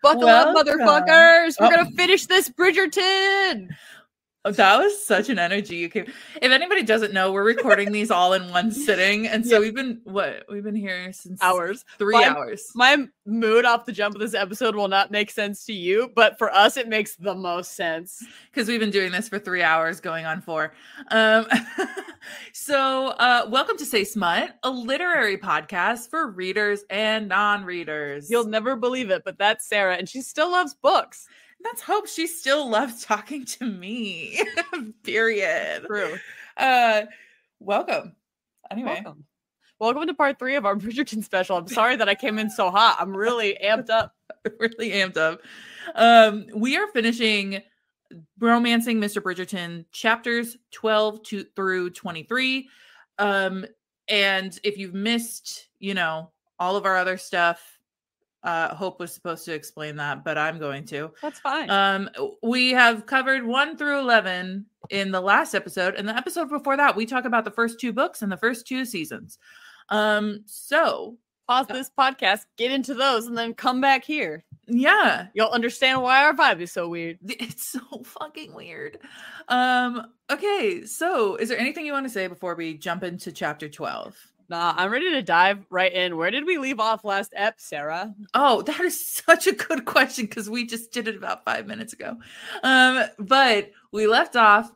Buckle up, motherfuckers. We're going to finish this Bridgerton. That was such an energy you came. If anybody doesn't know, we're recording these all in one sitting. And so we've been here since hours. 3 hours. My mood off the jump of this episode will not make sense to you, but for us, it makes the most sense. Because we've been doing this for 3 hours, going on 4. So welcome to Say Smut, a literary podcast for readers and non-readers. You'll never believe it, but that's Sarah, and she still loves books. Let's hope she still loves talking to me. Period. True. Welcome. Anyway. Welcome to part 3 of our Bridgerton special. I'm sorry that I came in so hot. I'm really amped up. We are finishing Romancing Mr. Bridgerton, chapters 12 through 23. And if you've missed, all of our other stuff, Hope was supposed to explain that, but I'm going to. That's fine. We have covered 1 through 11 in the last episode, and the episode before that, we talk about the first 2 books and the first 2 seasons. So pause this podcast, get into those, and then come back here. Yeah, you'll understand why our vibe is so weird. It's so fucking weird. Okay, so is there anything you want to say before we jump into chapter 12? Nah, I'm ready to dive right in. Where did we leave off last ep, Sarah? Oh, that is such a good question because we just did it about 5 minutes ago. But we left off.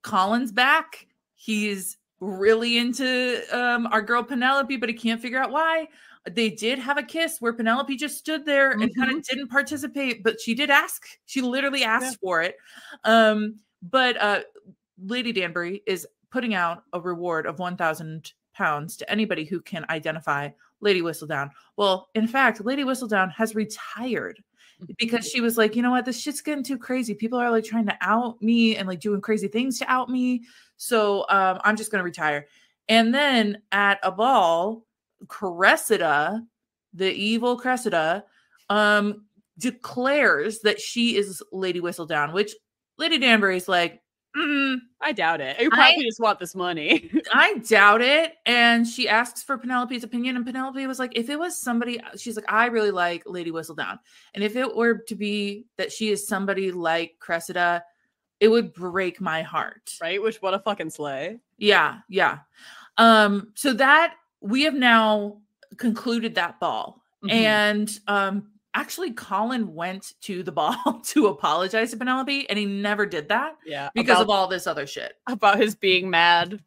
Colin's back. He's really into our girl Penelope, but he can't figure out why. They did have a kiss where Penelope just stood there and kind of didn't participate, but she did ask. She literally asked for it. But Lady Danbury is putting out a reward of £1,000 to anybody who can identify Lady Whistledown. Well, in fact, Lady Whistledown has retired because she was like, you know what, this shit's getting too crazy. People are like trying to out me and like doing crazy things to out me. So I'm just going to retire. And then at a ball, Cressida, the evil Cressida, declares that she is Lady Whistledown, which Lady Danbury's like, I doubt it. You probably just want this money. I doubt it. And she asks for Penelope's opinion. And Penelope was like, if it was somebody, she's like, I really like Lady Whistledown. And if it were to be that she is somebody like Cressida, it would break my heart. Right? Which, what a fucking slay. Yeah. Yeah. So that we have now concluded that ball. And, actually, Colin went to the ball to apologize to Penelope, and he never did that. Yeah, because of all this other shit. About his being mad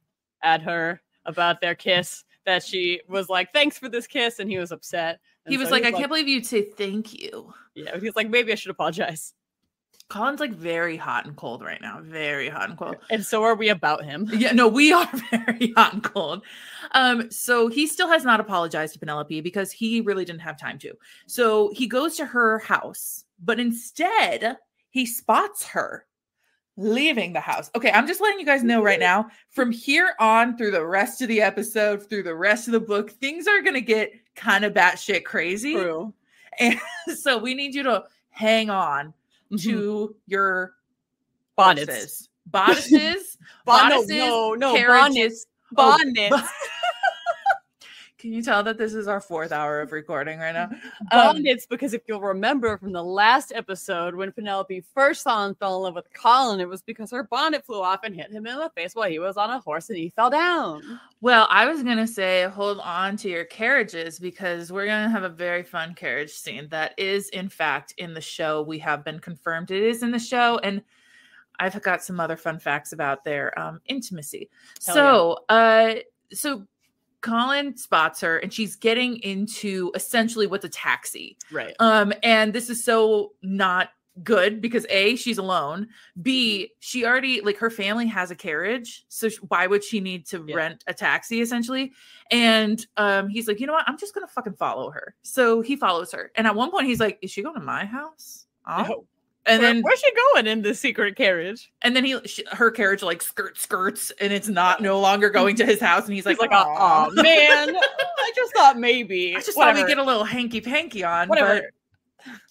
at her about their kiss, that she was like, thanks for this kiss, and he was upset. And he was like, I can't believe you'd say thank you. Yeah, he was like, maybe I should apologize. Colin's like very hot and cold right now. Very hot and cold. And so are we about him. Yeah, no, we are very hot and cold. So he still has not apologized to Penelope because he really didn't have time to. So he goes to her house, but instead he spots her leaving the house. Okay, I'm just letting you guys know right now, from here on through the rest of the episode, through the rest of the book, things are going to get kind of batshit crazy. True. And so we need you to hang on to your bonnets. Bodices. No, bonnets. Can you tell that this is our 4th hour of recording right now? Bonnets, because if you'll remember from the last episode when Penelope first saw and fell in love with Colin, it was because her bonnet flew off and hit him in the face while he was on a horse and he fell down. Well, I was going to say hold on to your carriages because we're going to have a very fun carriage scene that is, in fact, in the show. We have been confirmed it is in the show, and I've got some other fun facts about their intimacy. So Colin spots her and she's getting into essentially what's a taxi. Right. And this is so not good because A, she's alone. B, she already, like, her family has a carriage. So why would she need to rent a taxi essentially? And he's like, you know what? I'm just going to fucking follow her. So he follows her. And at one point he's like, is she going to my house? Oh. No. And then where's she going in the secret carriage? And then her carriage like skirts, and it's no longer going to his house. And he's like, oh man, I just thought maybe. I just thought we'd get a little hanky panky on. Whatever.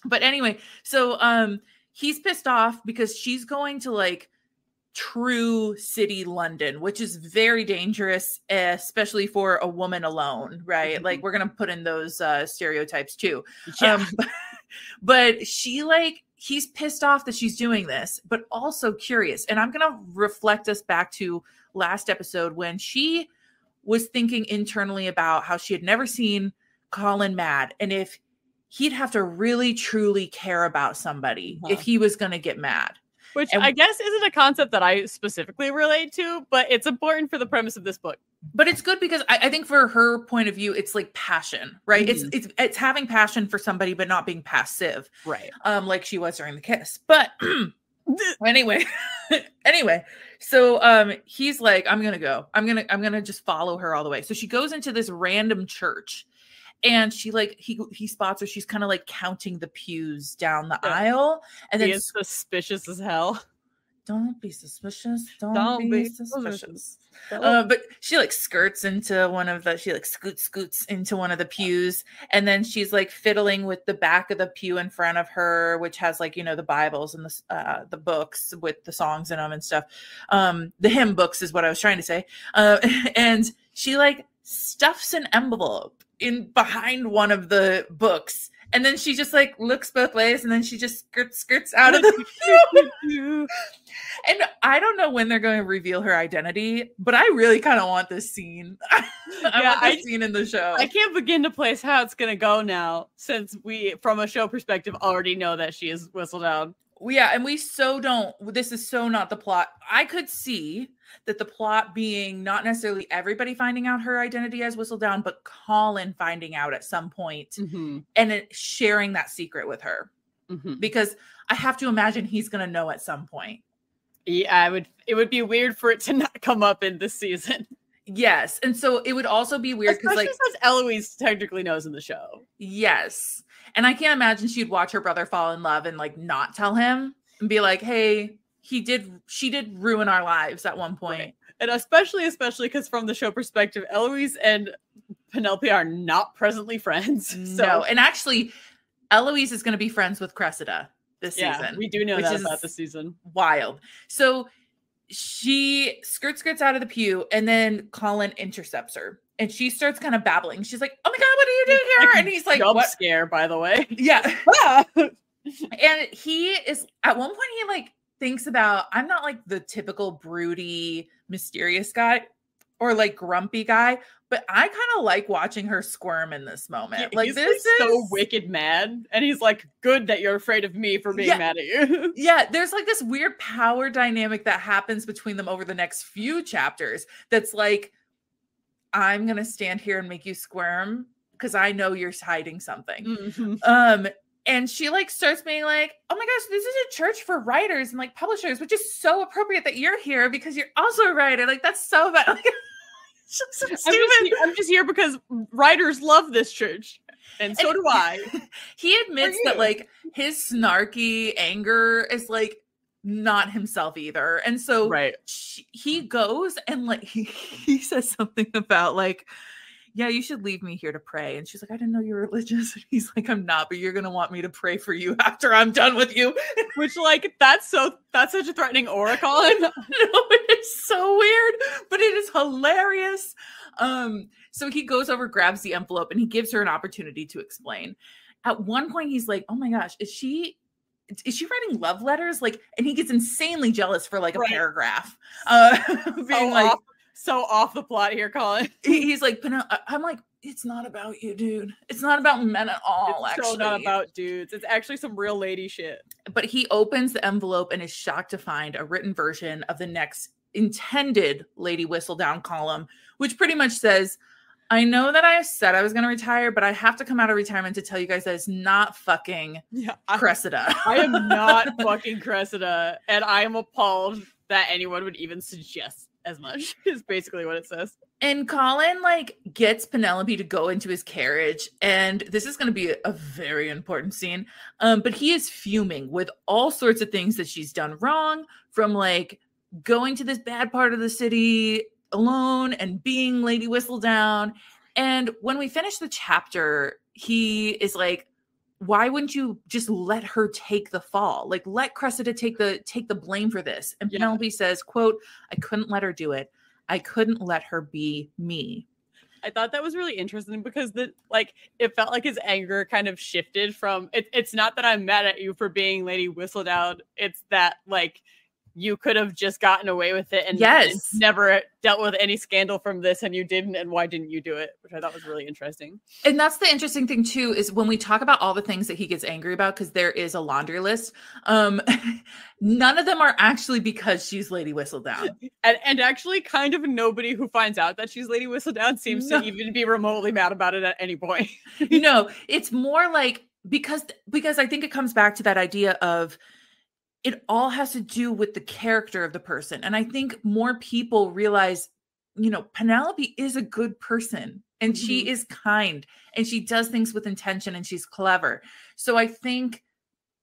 But anyway, so he's pissed off because she's going to like true city London, which is very dangerous, especially for a woman alone, right? Like we're gonna put in those stereotypes too. Yeah. But he's pissed off that she's doing this, but also curious. And I'm going to reflect us back to last episode when she was thinking internally about how she had never seen Colin mad. And if he'd have to really, truly care about somebody if he was going to get mad. Which I guess isn't a concept that I specifically relate to, but it's important for the premise of this book. But it's good because I think for her point of view, it's like passion, right? Mm-hmm. It's having passion for somebody, but not being passive, right? Like she was during the kiss. But anyway, so he's like, I'm gonna go. I'm gonna just follow her all the way. So she goes into this random church, and she he spots her. She's kind of like counting the pews down the aisle, and then is suspicious as hell. Don't be suspicious. Don't be suspicious. But she like skirts into one of the, she like scoots into one of the pews. And then she's like fiddling with the back of the pew in front of her, which has like, the Bibles and the books with the songs in them and stuff. The hymn books is what I was trying to say. And she like stuffs an envelope in behind one of the books. And then she just like looks both ways, and then she just skirts out of the pew. And I don't know when they're going to reveal her identity, but I really kind of want this scene. I want this scene in the show. I can't begin to place how it's going to go now, since we, from a show perspective, already know that she is Whistledown. Yeah, and we so don't. This is so not the plot. I could see that the plot being not necessarily everybody finding out her identity as Whistledown, but Colin finding out at some point and sharing that secret with her. Because I have to imagine he's going to know at some point. Yeah, it would be weird for it to not come up in this season. Yes. And so it would also be weird because since Eloise technically knows in the show. Yes. And I can't imagine she'd watch her brother fall in love and like not tell him and be like, hey, she did ruin our lives at one point. Right. And especially because from the show perspective, Eloise and Penelope are not presently friends. No. And actually, Eloise is going to be friends with Cressida this season. We do know that about the season. Wild. So she skirts out of the pew, and then Colin intercepts her. And she starts kind of babbling. She's like, oh my God, what are you doing here? And he's like, jump scare, by the way. Yeah. And he is, at one point, he like thinks about, I'm not like the typical broody, mysterious guy or like grumpy guy, but I kind of like watching her squirm in this moment. Yeah, this is so wicked mad. And he's like, good that you're afraid of me for being mad at you. Yeah. There's like this weird power dynamic that happens between them over the next few chapters. That's like, I'm going to stand here and make you squirm because I know you're hiding something. And she like starts being like, oh my gosh, this is a church for writers and like publishers, which is so appropriate that you're here because you're also a writer. Like that's so bad. Like, it's just so stupid. I'm just here because writers love this church. And so do I. He admits that like his snarky anger is like not himself either. And so he goes and like he says something about like, yeah, you should leave me here to pray. And she's like, I didn't know you were religious. And he's like, I'm not, but you're going to want me to pray for you after I'm done with you. Which like, that's such a threatening aura, Colin. No, it's so weird, but it is hilarious. So he goes over, grabs the envelope, and he gives her an opportunity to explain. At one point, he's like, oh my gosh, is she writing love letters? Like, and he gets insanely jealous for like a paragraph. Being like, so off the plot here, Colin. He's like, I'm like, it's not about you, dude. It's not about men at all. It's so not about dudes. It's actually some real lady shit. But he opens the envelope and is shocked to find a written version of the next intended Lady Whistledown column, which pretty much says, I know that I said I was going to retire, but I have to come out of retirement to tell you guys that it's not fucking Cressida. I am not fucking Cressida, and I am appalled that anyone would even suggest as much is basically what it says. And Colin like gets Penelope to go into his carriage, and this is going to be a very important scene. But he is fuming with all sorts of things that she's done wrong, from like going to this bad part of the city alone and being Lady Whistledown. And when we finish the chapter, he is like, why wouldn't you just let her take the fall? Like, let Cressida take the blame for this. And Penelope says, quote, I couldn't let her do it. I couldn't let her be me. I thought that was really interesting because it felt like his anger kind of shifted from it's not that I'm mad at you for being Lady Whistledown. It's that like you could have just gotten away with it and never dealt with any scandal from this, and you didn't, and why didn't you do it? Which I thought was really interesting. And that's the interesting thing too, is when we talk about all the things that he gets angry about, because there is a laundry list, none of them are actually because she's Lady Whistledown. And actually kind of nobody who finds out that she's Lady Whistledown seems to even be remotely mad about it at any point. No, it's more like because I think it comes back to that idea of it all has to do with the character of the person. And I think more people realize, Penelope is a good person and she is kind and she does things with intention and she's clever. So I think,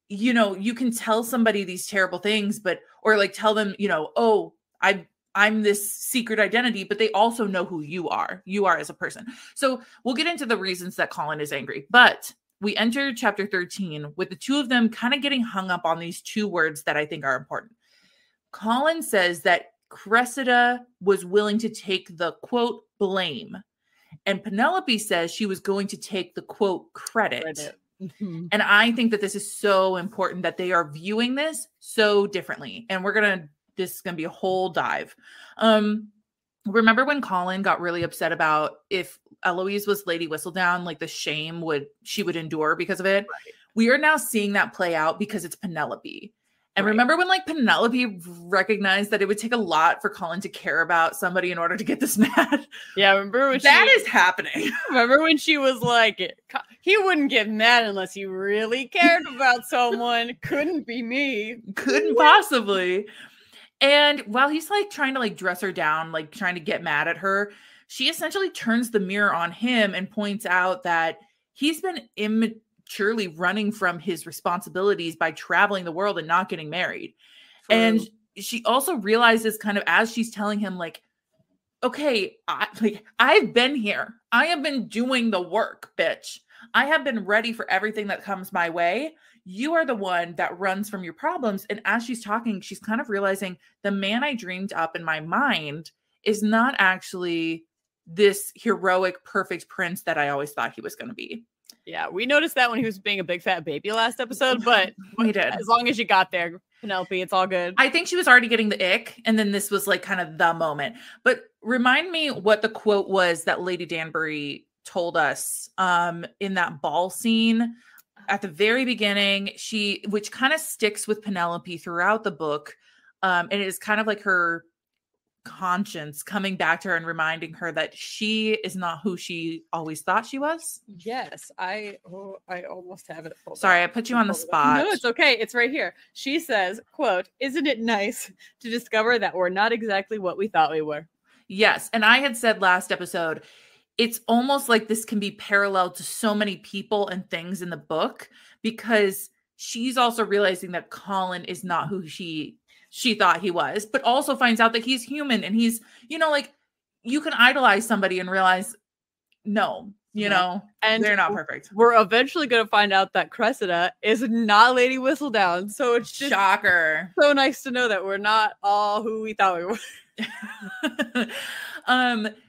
you can tell somebody these terrible things, or like tell them, oh, I'm this secret identity, but they also know who you are as a person. So we'll get into the reasons that Colin is angry, but we enter chapter 13 with the two of them kind of getting hung up on these two words that I think are important. Colin says that Cressida was willing to take the quote blame, and Penelope says she was going to take the quote credit. Mm-hmm. And I think that this is so important that they are viewing this so differently. And this is going to be a whole dive. Remember when Colin got really upset about if Eloise was Lady Whistledown, like the shame she would endure because of it? Right. We are now seeing that play out because it's Penelope. And remember when like Penelope recognized that it would take a lot for Colin to care about somebody in order to get this mad? Yeah, remember when that is happening. Remember when she was like, he wouldn't get mad unless he really cared about someone. Couldn't be me. Couldn't possibly. And while he's like trying to like dress her down, like trying to get mad at her, she essentially turns the mirror on him and points out that he's been immaturely running from his responsibilities by traveling the world and not getting married. True. And she also realizes kind of as she's telling him like, okay, I've been here. I have been doing the work, bitch. I have been ready for everything that comes my way. You are the one that runs from your problems. And as she's talking, she's kind of realizing the man I dreamed up in my mind is not actually this heroic, perfect prince that I always thought he was going to be. Yeah, we noticed that when he was being a big fat baby last episode, but we did. As long as you got there, Penelope, it's all good. I think she was already getting the ick, and then this was like kind of the moment. But remind me what the quote was that Lady Danbury told us in that ball scene at the very beginning, which kind of sticks with Penelope throughout the book. And it is kind of like her conscience coming back to her and reminding her that she is not who she always thought she was. Yes, I almost have it. Sorry, I put you on the spot. No, it's okay. It's right here. She says, quote, "Isn't it nice to discover that we're not exactly what we thought we were?" Yes. And I had said last episode, it's almost like this can be parallel to so many people and things in the book, because she's also realizing that Colin is not who she thought he was, but also finds out that he's human and he's, like you can idolize somebody and realize, no, and they're not perfect. We're eventually going to find out that Cressida is not Lady Whistledown. So it's just shocker. So nice to know that we're not all who we thought we were.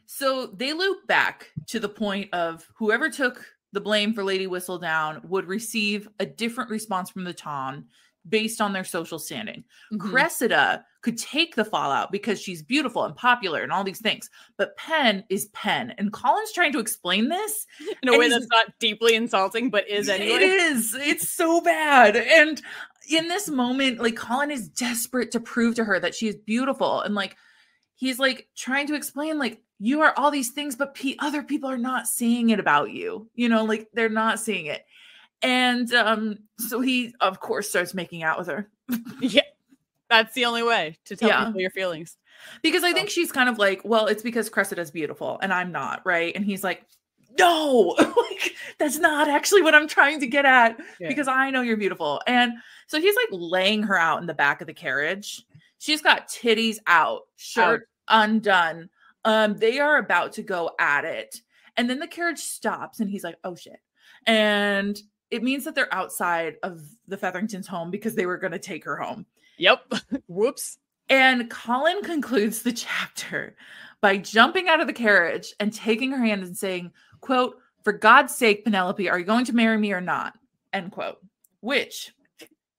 So they loop back to the point of whoever took the blame for Lady Whistledown would receive a different response from the town based on their social standing. Mm-hmm. Cressida could take the fallout because she's beautiful and popular and all these things, but Penn is Penn. And Colin's trying to explain this in a way that's not deeply insulting, but is anyway. It is. It's so bad. And in this moment, like Colin is desperate to prove to her that she is beautiful. And like, he's like trying to explain, like, you are all these things, but other people are not seeing it about you. Like they're not seeing it. And so he, of course, starts making out with her. Yeah, that's the only way to tell people your feelings. Because I think she's kind of like, well, it's because Cressida's beautiful and I'm not, right? And he's like, no, like that's not actually what I'm trying to get at, because I know you're beautiful. And so he's like laying her out in the back of the carriage. She's got titties out, shirt undone. They are about to go at it. And then the carriage stops and he's like, oh shit. And it means that they're outside of the Featheringtons' home because they were going to take her home. Yep. Whoops. And Colin concludes the chapter by jumping out of the carriage and taking her hand and saying, quote, "For God's sake, Penelope, are you going to marry me or not?" End quote. Which,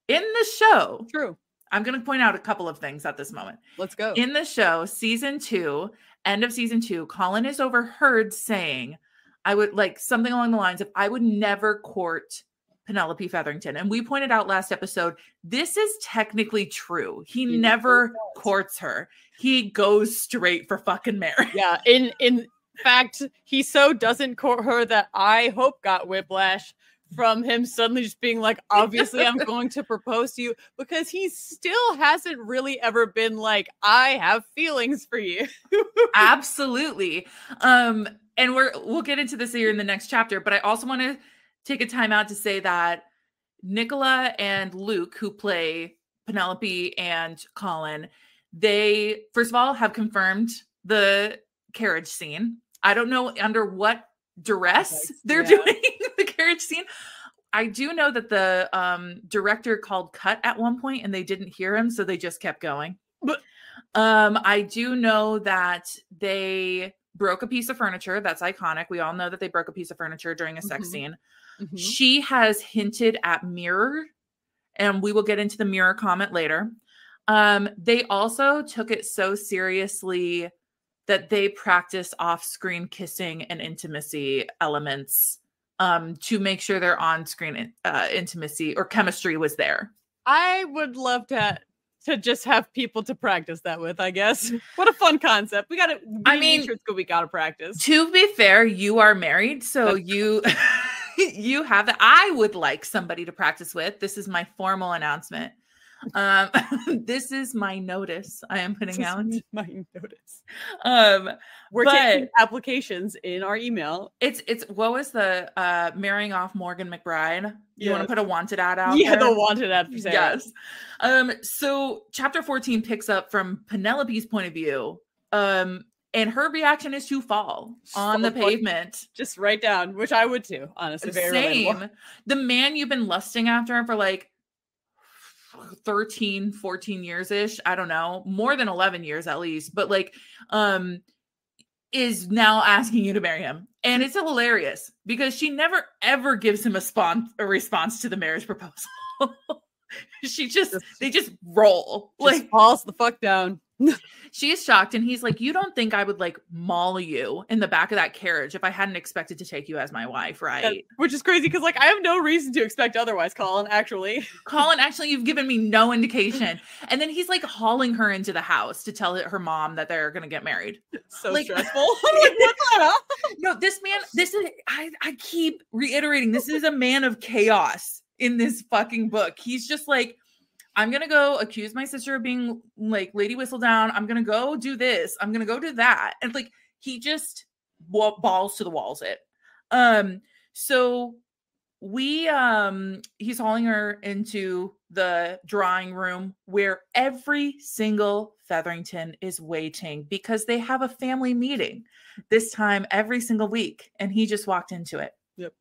in the show, true. I'm going to point out a couple of things at this moment. Let's go. In the show, season 2, end of season 2, Colin is overheard saying, I would like something along the lines of, I would never court Penelope Featherington. And we pointed out last episode, this is technically true. He never courts her. He goes straight for fucking marriage. Yeah. In fact, he so doesn't court her that I hope got whiplash from him suddenly just being like, obviously I'm going to propose to you, because he still hasn't really ever been like, I have feelings for you. Absolutely. And we'll get into this here in the next chapter, but I also want to take a time out to say that Nicola and Luke, who play Penelope and Colin, they first of all have confirmed the carriage scene. I don't know under what duress they're doing the carriage scene. I do know that the director called cut at one point and they didn't hear him, so they just kept going. I do know that they broke a piece of furniture. That's iconic. We all know that they broke a piece of furniture during a sex scene. She has hinted at mirror, and we will get into the mirror comment later. They also took it so seriously that they practice off-screen kissing and intimacy elements to make sure their on-screen intimacy or chemistry was there. I would love to just have people to practice that with, I guess. What a fun concept. We gotta practice. To be fair, you are married, so you you have that. I would like somebody to practice with. This is my formal announcement. This is my notice I am putting out. My notice. We're taking applications in our email. It's what was the marrying off Morgan McBride? You want to put a wanted ad out? Yeah, there? the wanted ad for Sarah. Yes. So chapter 14 picks up from Penelope's point of view. And her reaction is to fall on the pavement. Just right down, which I would too, honestly. Same. The man you've been lusting after for like 13, 14 years-ish. I don't know. More than 11 years at least. But like, is now asking you to marry him. And it's hilarious because she never ever gives him a response to the marriage proposal. They just roll. Like falls the fuck down. She is shocked, and he's like, you don't think I would like maul you in the back of that carriage if I hadn't expected to take you as my wife, right? Yeah, which is crazy because like I have no reason to expect otherwise, Colin, actually, you've given me no indication. And then he's like hauling her into the house to tell her mom that they're gonna get married. So like, stressful. I'm like, what's that up? No, this man, I keep reiterating, this is a man of chaos in this fucking book. He's just like, I'm going to go accuse my sister of being like Lady Whistledown. I'm going to go do this. I'm going to go do that. And like, he just balls to the walls it. So he's hauling her into the drawing room where every single Featherington is waiting because they have a family meeting this time every single week. And he just walked into it. Yep.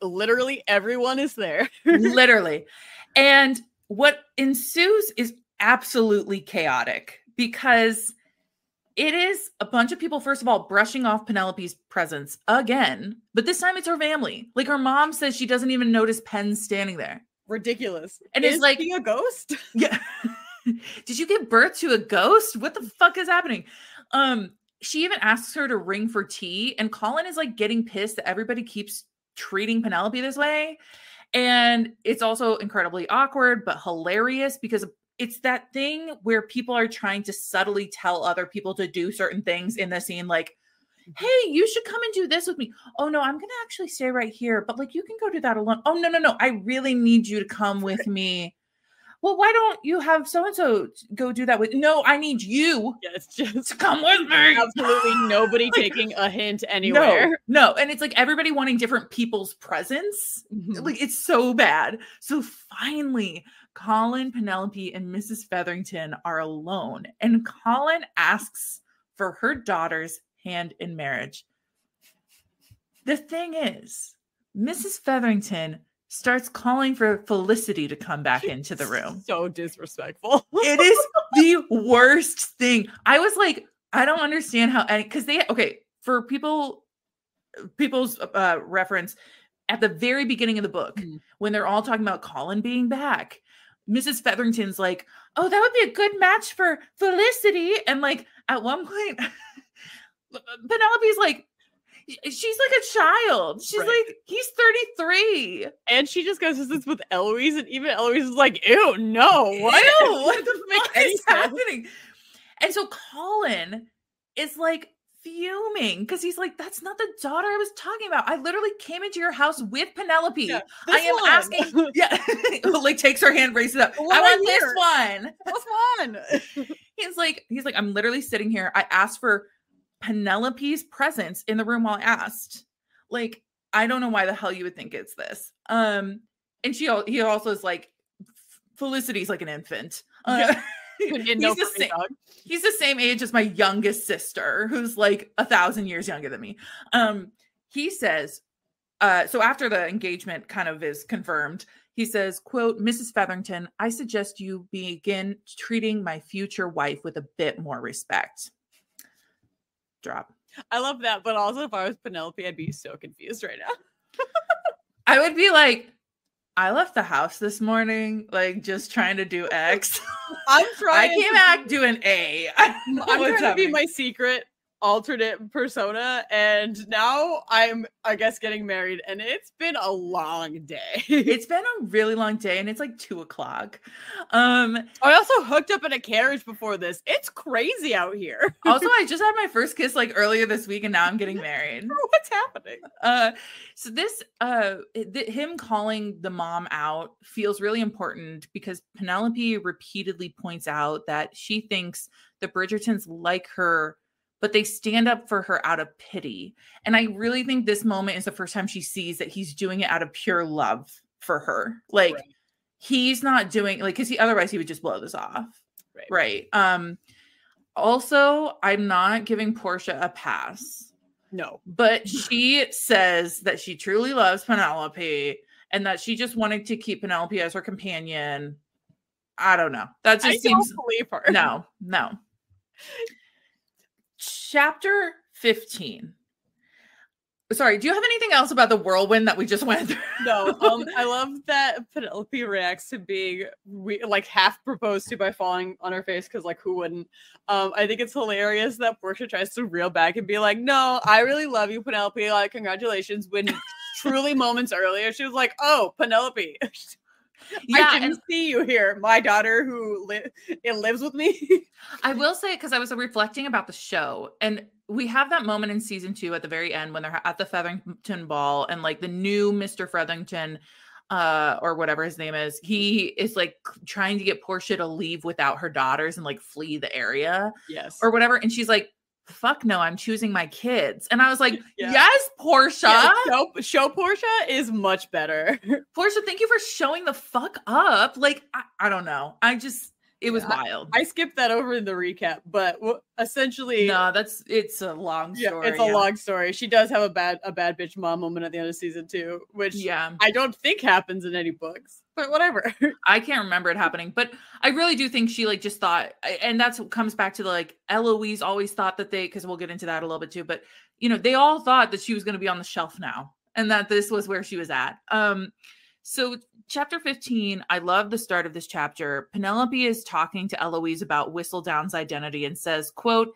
Literally everyone is there. Literally. And what ensues is absolutely chaotic because it is a bunch of people, first of all, brushing off Penelope's presence again, but this time it's her family. Like her mom says she doesn't even notice Penn standing there. Ridiculous. And it's like a ghost? Yeah. Did you give birth to a ghost? What the fuck is happening? She even asks her to ring for tea, and Colin is like getting pissed that everybody keeps treating Penelope this way. And it's also incredibly awkward, but hilarious because it's that thing where people are trying to subtly tell other people to do certain things in the scene. Like, hey, you should come and do this with me. Oh no, I'm going to actually stay right here, but like, you can go do that alone. Oh no. I really need you to come with me. Well, why don't you have so-and-so go do that with? No, I need you to come with me. Absolutely nobody taking a hint anywhere. No. And it's like everybody wanting different people's presence. Like it's so bad. So finally, Colin, Penelope, and Mrs. Featherington are alone. And Colin asks for her daughter's hand in marriage. The thing is, Mrs. Featherington starts calling for Felicity to come back into the room. So disrespectful. It is the worst thing. I was like, I don't understand how, because for people's reference, at the very beginning of the book, when they're all talking about Colin being back, Mrs. Featherington's like, oh, that would be a good match for Felicity. And like at one point, Penelope's like, she's like a child. She's like, he's 33. And she just goes to this with Eloise, and even Eloise is like, ew, no. What? Ew, what the fuck is happening? And so Colin is like fuming because he's like, that's not the daughter I was talking about. I literally came into your house with Penelope. Yeah, I am asking. Yeah. Like takes her hand, raises it up. I want this one. He's like, I'm literally sitting here. I asked for Penelope's presence in the room while I asked. Like, I don't know why the hell you would think it's this. And he also is like, Felicity's like an infant. He's the same age as my youngest sister, who's like 1,000 years younger than me. He says, so after the engagement kind of is confirmed, he says, quote, Mrs. Featherington, I suggest you begin treating my future wife with a bit more respect. Drop. I love that, but also if I was Penelope, I'd be so confused right now. I would be like, I left the house this morning, like just trying to do X. I'm trying. I came back doing A. I'm trying to be my secret alternate persona, and now I'm, I guess, getting married, and it's been a long day. It's been a really long day, and it's like 2:00. I also hooked up in a carriage before this. It's crazy out here. Also, I just had my first kiss like earlier this week, and now I'm getting married. What's happening? So this him calling the mom out feels really important because Penelope repeatedly points out that she thinks the Bridgertons like her, but they stand up for her out of pity. And I really think this moment is the first time she sees that he's doing it out of pure love for her. Like he's not doing like, because otherwise he would just blow this off. Right. Also, I'm not giving Portia a pass. No. But she says that she truly loves Penelope and that she just wanted to keep Penelope as her companion. I don't know. That just seems. Don't believe her. No. Chapter 15. Sorry, do you have anything else about the whirlwind that we just went through? No. I love that Penelope reacts to being like half proposed to by falling on her face, because like who wouldn't? I think it's hilarious that Portia tries to reel back and be like, no, I really love you, Penelope. Like, congratulations. When truly moments earlier, she was like, oh, Penelope. Yeah, I didn't see you here. My daughter who lives with me. I will say, because I was reflecting about the show, and we have that moment in season 2 at the very end when they're at the Featherington ball, and like the new Mr. Featherington, or whatever his name is, he is like trying to get Portia to leave without her daughters and like flee the area. Yes. Or whatever. And she's like, fuck no, I'm choosing my kids. And I was like, yes, Portia. Yeah, show Portia is much better. Portia, thank you for showing the fuck up. Like, I don't know. It was wild. I skipped that over in the recap, but essentially, no, it's a long story. It's a long story. She does have a bad bitch mom moment at the end of season 2, which I don't think happens in any books, but whatever. I can't remember it happening, but I really do think she like just thought, and that's what comes back to the, like, Eloise always thought that because we'll get into that a little bit too, but you know, they all thought that she was going to be on the shelf now and that this was where she was at. So chapter 15, I love the start of this chapter. Penelope is talking to Eloise about Whistledown's identity and says, quote,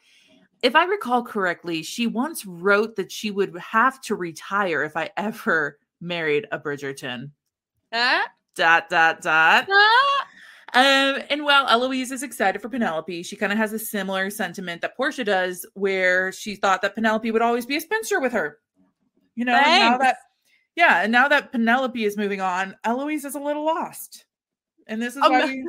if I recall correctly, she once wrote that she would have to retire if I ever married a Bridgerton. And while Eloise is excited for Penelope, she kind of has a similar sentiment that Portia does, where she thought that Penelope would always be a spinster with her. You know, and now that Penelope is moving on, Eloise is a little lost. And this is why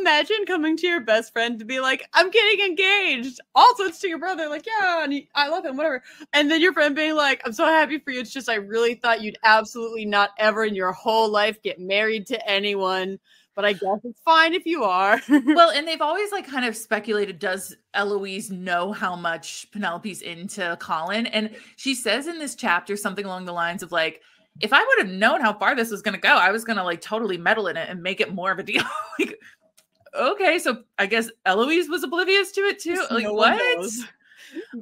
imagine coming to your best friend to be like, I'm getting engaged. Also, it's to your brother. Like, yeah, and I love him, whatever. And then your friend being like, I'm so happy for you. It's just, I really thought you'd absolutely not ever in your whole life get married to anyone. But I guess it's fine if you are. Well, and they've always like kind of speculated, does Eloise know how much Penelope's into Colin? And she says in this chapter something along the lines of like, if I would have known how far this was going to go, I was going to like totally meddle in it and make it more of a deal. Like, okay, so I guess Eloise was oblivious to it too. Like, what?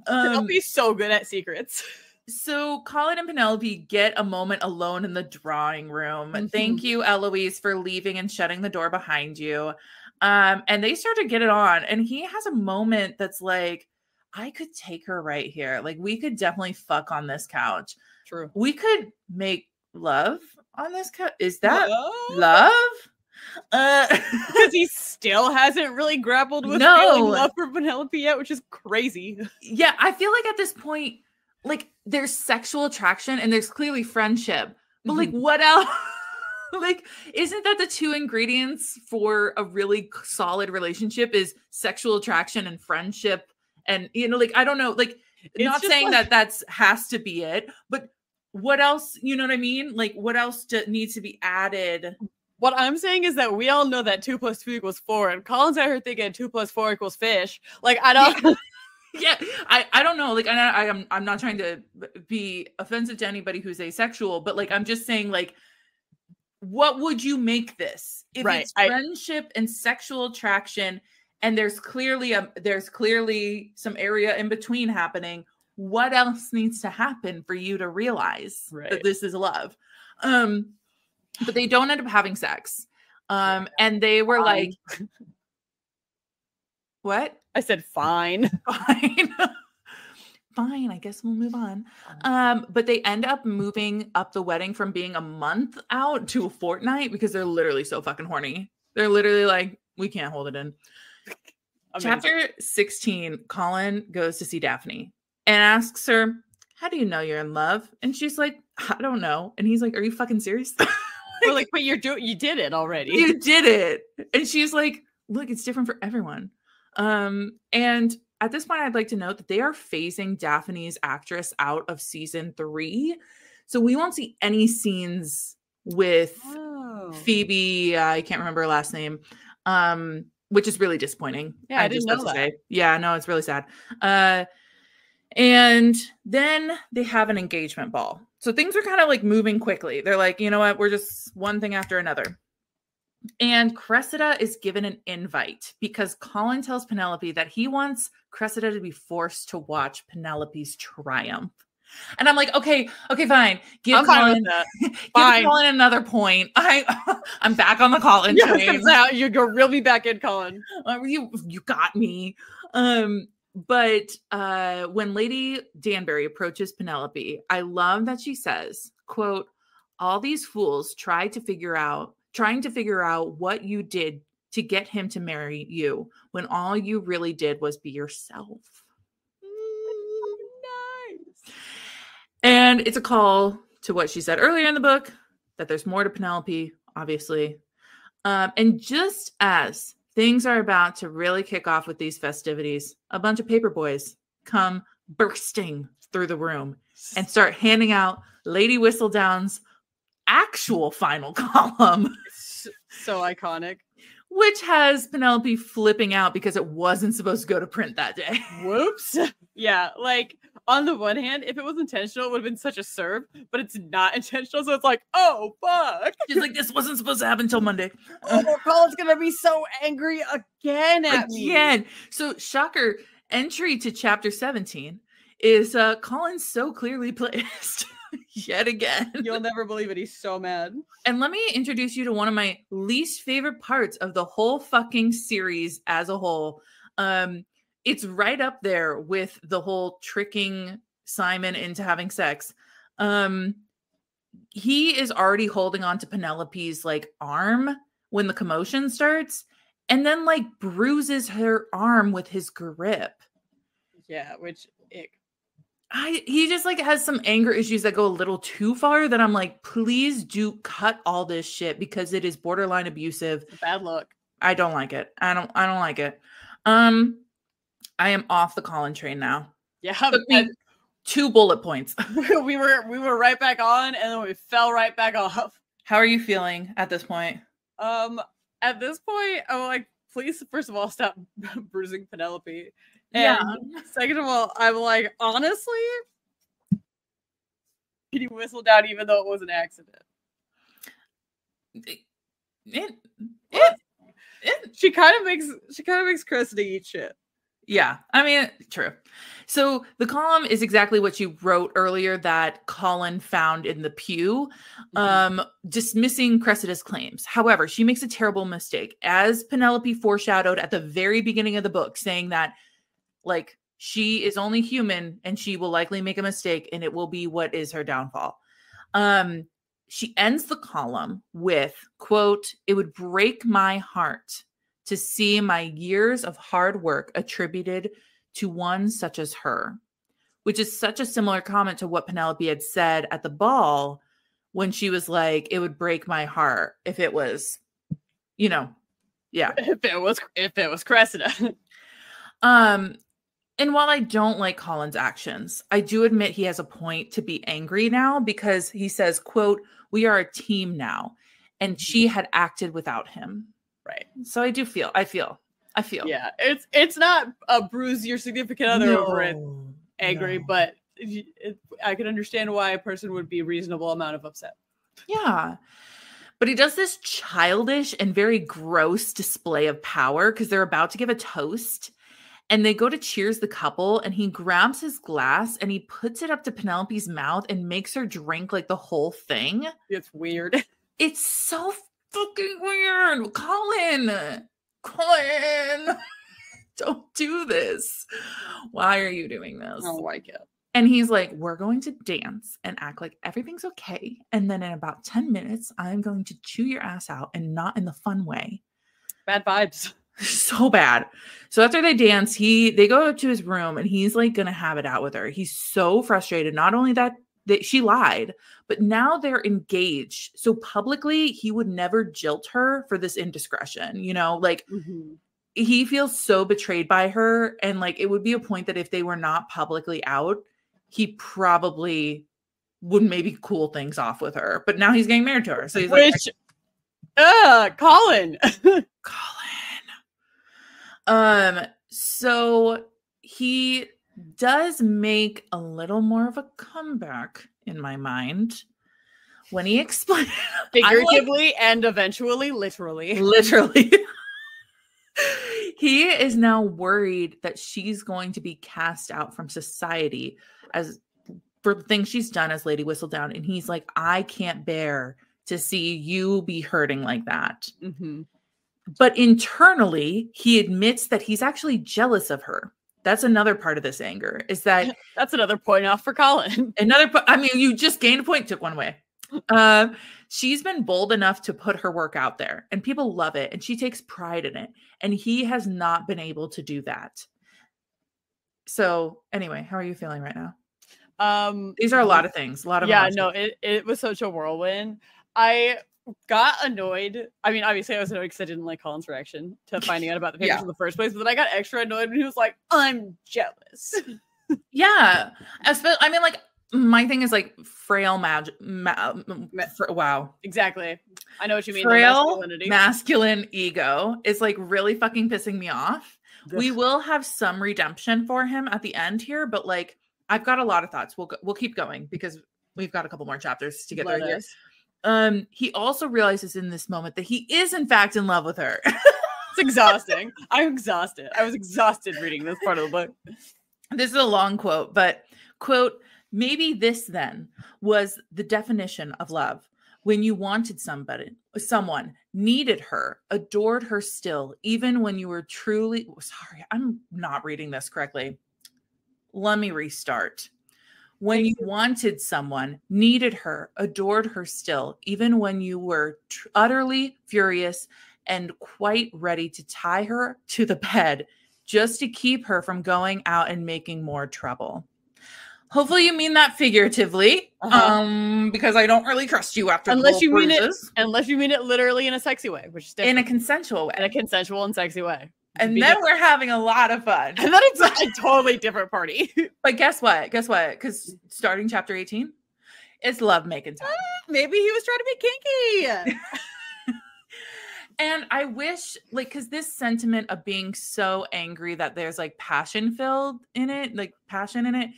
Penelope's so good at secrets. So Colin and Penelope get a moment alone in the drawing room. Thank you, Eloise, for leaving and shutting the door behind you. And they start to get it on. And he has a moment that's like, I could take her right here. Like, we could definitely fuck on this couch. True. We could make love on this couch. Is that love? Because he still hasn't really grappled with feeling love for Penelope yet, which is crazy. Yeah, I feel like at this point, like, there's sexual attraction and there's clearly friendship, but like, what else? Like, isn't that the two ingredients for a really solid relationship is sexual attraction and friendship? And, you know, like, I don't know, like, it's not saying like, that has to be it, but what else, you know what I mean? Like, what else needs to be added? What I'm saying is that we all know that 2 + 2 = 4, and Colin's out here thinking 2 + 4 = fish. Like, I don't... Yeah, I don't know. Like, I'm not trying to be offensive to anybody who's asexual, but like, I'm just saying, like, what would you make this if it's friendship and sexual attraction, and there's clearly some area in between happening? What else needs to happen for you to realize that this is love? But they don't end up having sex. And they were like, what? I said, fine. Fine. I guess we'll move on. But they end up moving up the wedding from being a month out to a fortnight because they're literally so fucking horny. They're literally like, we can't hold it in. Amazing. Chapter 16, Colin goes to see Daphne and asks her, how do you know you're in love? And she's like, I don't know. And he's like, are you fucking serious? We're like, but you did it already. You did it. And she's like, look, it's different for everyone. And at this point, I'd like to note that they are phasing Daphne's actress out of season 3. So we won't see any scenes with Phoebe. I can't remember her last name. Which is really disappointing. Yeah, I didn't know that. Yeah, no, it's really sad. And then they have an engagement ball. So things are kind of like moving quickly. They're like, you know what? We're just one thing after another. And Cressida is given an invite because Colin tells Penelope that he wants Cressida to be forced to watch Penelope's triumph. And I'm like, okay, fine. Give Colin another point. I'm back on the Colin train. You'll reel me back in, Colin. You got me. But when Lady Danbury approaches Penelope, I love that she says, quote, all these fools trying to figure out what you did to get him to marry you when all you really did was be yourself. Nice. And it's a call to what she said earlier in the book, that there's more to Penelope, obviously. And just as things are about to really kick off with these festivities, a bunch of paper boys come bursting through the room and start handing out Lady Whistledown's actual final column. So iconic. Which has Penelope flipping out because it wasn't supposed to go to print that day. Whoops. Yeah, like, on the one hand, if it was intentional, it would have been such a serve, but it's not intentional, so it's like, oh, fuck. She's like, this wasn't supposed to happen until Monday. Oh, Colin's gonna be so angry again at me. So, shocker, entry to chapter 17 is Colin so clearly pissed. Yet again. You'll never believe it. He's so mad. And let me introduce you to one of my least favorite parts of the whole fucking series as a whole. It's right up there with the whole tricking Simon into having sex. He is already holding on to Penelope's like arm when the commotion starts, and then like bruises her arm with his grip. Yeah, which he just like has some anger issues that go a little too far that I'm like, please do cut all this shit because it is borderline abusive. Bad look. I don't like it. I don't like it. I am off the Colin train now. Yeah. Took me 2 bullet points. we were right back on and then we fell right back off. How are you feeling at this point? At this point, I'm like, please, first of all, stop bruising Penelope. Yeah. And second of all, I'm like, honestly, he whistled down even though it was an accident. She kind of makes Cressida eat shit. Yeah, I mean, true. So the column is exactly what you wrote earlier that Colin found in the pew, dismissing Cressida's claims. However, she makes a terrible mistake, as Penelope foreshadowed at the very beginning of the book, saying that, like, she is only human and she will likely make a mistake and it will be what is her downfall. She ends the column with, quote, "It would break my heart to see my years of hard work attributed to one such as her," which is such a similar comment to what Penelope had said at the ball when she was like, "It would break my heart if it was, you know, yeah. If it was Cressida." And while I don't like Colin's actions, I do admit he has a point to be angry now because he says, quote, "We are a team now," and she had acted without him. Right. So I feel. Yeah, it's not a bruise your significant other over it angry, but I can understand why a person would be a reasonable amount of upset. Yeah. But he does this childish and very gross display of power because they're about to give a toast. And they go to cheers the couple, and he grabs his glass and he puts it up to Penelope's mouth and makes her drink like the whole thing. It's weird. It's so fucking weird. Colin, don't do this. Why are you doing this? I don't like it. And he's like, "We're going to dance and act like everything's okay. And then in about 10 minutes, I'm going to chew your ass out, and not in the fun way." Bad vibes. So bad. So after they dance, they go up to his room and he's like going to have it out with her. He's so frustrated. Not only that she lied, but now they're engaged. So publicly, he would never jilt her for this indiscretion, like he feels so betrayed by her. And like, it would be a point that if they were not publicly out, he probably would maybe cool things off with her. But now he's getting married to her. So he's Colin. So he does make a little more of a comeback in my mind when he explains figuratively and eventually literally. He is now worried that she's going to be cast out from society as for the things she's done as Lady Whistledown. And he's like, "I can't bear to see you be hurting like that." But internally, he admits that he's actually jealous of her. That's another part of this anger, is that that's another point off for Colin. You just gained a point, took one away. She's been bold enough to put her work out there and people love it. And she takes pride in it. And he has not been able to do that. So anyway, how are you feeling right now? These are a lot of things. A lot of emotions. No, it was such a whirlwind. I got annoyed. I mean, obviously I was annoyed because I didn't like Colin's reaction to finding out about the papers in the first place, but then I got extra annoyed when he was like, "I'm jealous." Yeah. I mean, like, my thing is like frail wow. Exactly. I know what you mean. Frail masculine ego is like really fucking pissing me off. We will have some redemption for him at the end here, but like, I've got a lot of thoughts. We'll keep going because we've got a couple more chapters to get through here. He also realizes in this moment that he is in fact in love with her. It's exhausting. I'm exhausted. I was exhausted reading this part of the book. This is a long quote, but quote, "Maybe this then was the definition of love. When you wanted someone, needed her, adored her still, even when you were truly," sorry, I'm not reading this correctly. Let me restart. "When you wanted someone, needed her, adored her still, even when you were utterly furious and quite ready to tie her to the bed just to keep her from going out and making more trouble." Hopefully you mean that figuratively, because I don't really trust you after unless you mean it literally in a sexy way, which is different. In a consensual way. In a consensual and sexy way. And then we're having a lot of fun. And then it's a totally different party. But guess what? Because starting chapter 18, it's love making time. Maybe he was trying to be kinky. And I wish, like, because this sentiment of being so angry that there's like passion in it,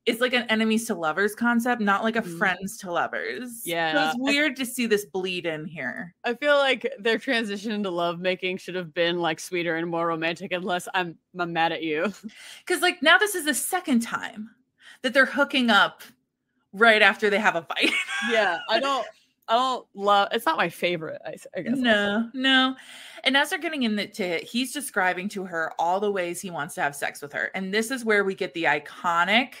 it's like an enemies to lovers concept, not like a friends to lovers. Yeah. So it's weird to see this bleed in here. I feel like their transition into lovemaking should have been like sweeter and more romantic, unless I'm mad at you. Because like now this is the second time that they're hooking up right after they have a fight. Yeah, I don't love, it's not my favorite, I guess. No. And as they're getting into it, he's describing to her all the ways he wants to have sex with her. And this is where we get the iconic,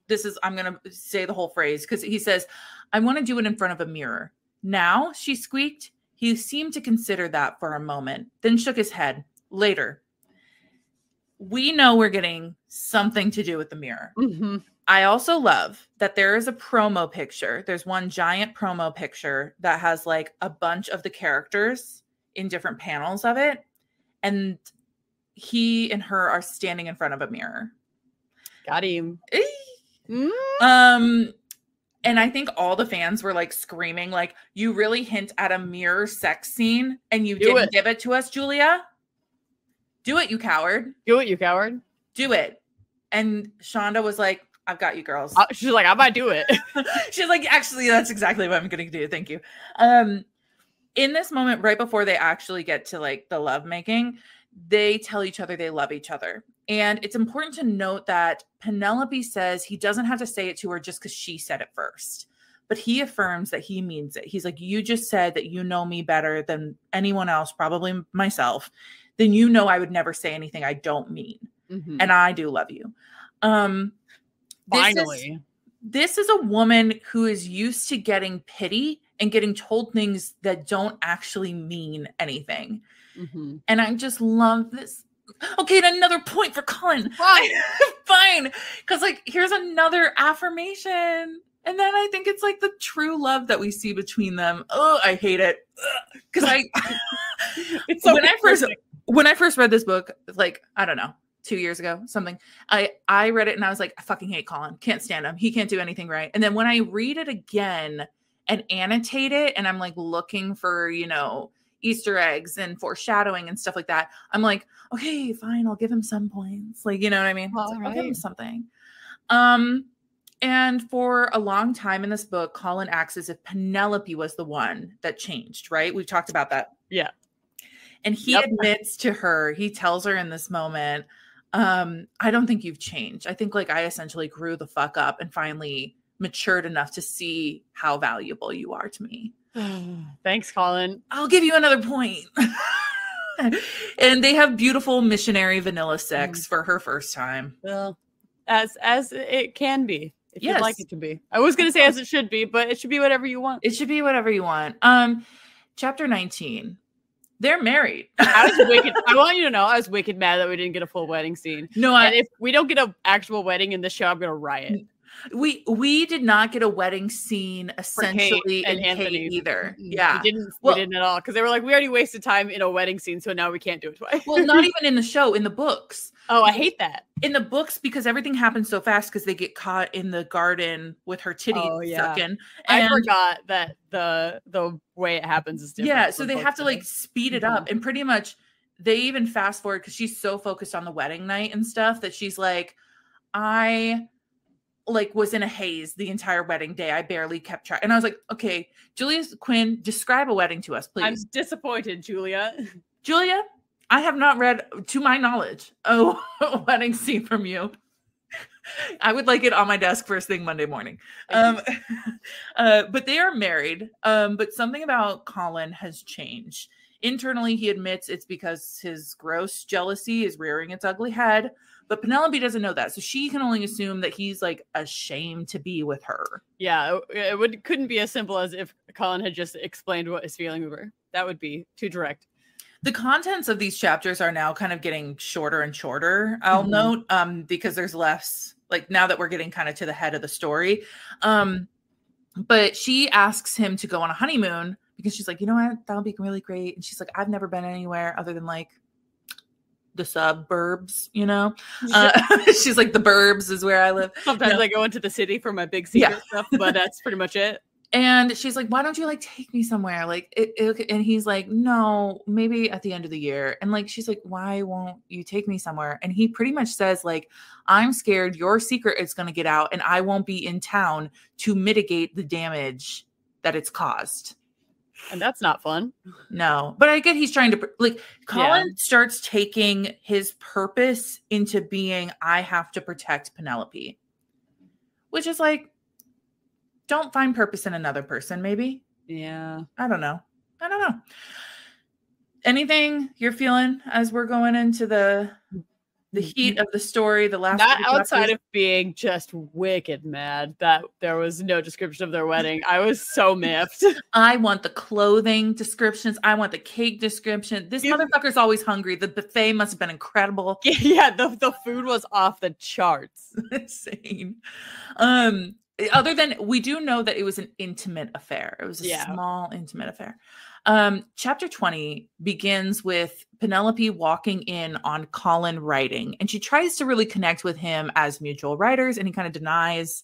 this is, I'm going to say the whole phrase, because he says, I want to do it in front of a mirror. Now, she squeaked. He seemed to consider that for a moment, then shook his head. Later. We know we're getting something to do with the mirror. I also love that there is a promo picture. There's one giant promo picture that has like a bunch of the characters in different panels of it. And he and her are standing in front of a mirror. Got him. And I think all the fans were like screaming, like, you really hint at a mirror sex scene and you didn't give it to us, Julia. Do it, you coward. Do it, you coward. Do it. And Shonda was like, I've got you girls. She's like, I might do it. She's like, actually, that's exactly what I'm going to do. Thank you. In this moment, right before they actually get to like the lovemaking, they tell each other they love each other. And it's important to note that Penelope says he doesn't have to say it to her just because she said it first. But he affirms that he means it. He's like, you just said that you know me better than anyone else, probably myself. Then you know I would never say anything I don't mean. And I do love you. Finally. This is a woman who is used to getting pity and getting told things that don't actually mean anything. And I just love this. Okay, and another point for Colin. Fine. Because like, here's another affirmation. And then I think it's like the true love that we see between them. Oh, I hate it. Because it's so when I first read this book, like, I don't know, 2 years ago, something, I read it and I was like, I fucking hate Colin. Can't stand him. He can't do anything right. And then when I read it again and annotate it, and I'm like looking for, you know, Easter eggs and foreshadowing and stuff like that, I'm like, okay, fine, I'll give him some points. Like, you know what I mean? I'll give him something. And for a long time in this book, Colin acts as if Penelope was the one that changed, right? We've talked about that. Yeah. And he admits to her, he tells her in this moment, I don't think you've changed. I think like I essentially grew the fuck up and finally matured enough to see how valuable you are to me. Thanks, Colin. I'll give you another point. And they have beautiful missionary vanilla sex for her first time. Well, as it can be, if you'd like it to be. I was going to say as it should be, but it should be whatever you want. It should be whatever you want. Chapter 19. They're married. I was wicked. I want you to know I was wicked mad that we didn't get a full wedding scene. No, and if we don't get an actual wedding in this show, I'm going to riot. We did not get a wedding scene essentially in Kate either. Yeah. We didn't at all. Because they were like, we already wasted time in a wedding scene, so now we can't do it twice. Well, not even in the show, in the books. Oh, I hate that. In the books, because everything happens so fast because they get caught in the garden with her titty sucking. I forgot that the way it happens is different. Yeah, so they have to like speed it up. And pretty much they even fast forward because she's so focused on the wedding night and stuff that she's like, I like was in a haze the entire wedding day. I barely kept track. And I was like, okay, Quinn, describe a wedding to us, please. I'm disappointed, Julia. Julia, I have not read, to my knowledge, a wedding scene from you. I would like it on my desk first thing Monday morning. But they are married. But something about Colin has changed. Internally, he admits it's because his gross jealousy is rearing its ugly head. But Penelope doesn't know that. So she can only assume that he's like ashamed to be with her. Yeah, it couldn't be as simple as if Colin had just explained what his feelings were. That would be too direct. The contents of these chapters are now kind of getting shorter and shorter, I'll note, because there's less, like now that we're getting kind of to the head of the story. But she asks him to go on a honeymoon because she's like, you know what, that'll be really great. And she's like, I've never been anywhere other than like the suburbs, you know? She's like, the burbs is where I live. Sometimes I go into the city for my big secret stuff, but that's pretty much it. And she's like, why don't you like take me somewhere? Like, and he's like, no, maybe at the end of the year. And like, she's like, why won't you take me somewhere? And he pretty much says like, I'm scared your secret is going to get out and I won't be in town to mitigate the damage that it's caused. And that's not fun. No, but I get he's trying to like Colin starts taking his purpose into being, I have to protect Penelope, which is like, don't find purpose in another person, maybe. Yeah. I don't know. Anything you're feeling as we're going into the heat of the story, the last not outside of being just wicked mad that there was no description of their wedding. I was so miffed. I want the clothing descriptions. I want the cake description. This motherfucker's always hungry. The buffet must have been incredible. Yeah, the food was off the charts. Insane. Other than we do know that it was an intimate affair. It was a small, intimate affair. Chapter 20 begins with Penelope walking in on Colin writing, and she tries to really connect with him as mutual writers, and he kind of denies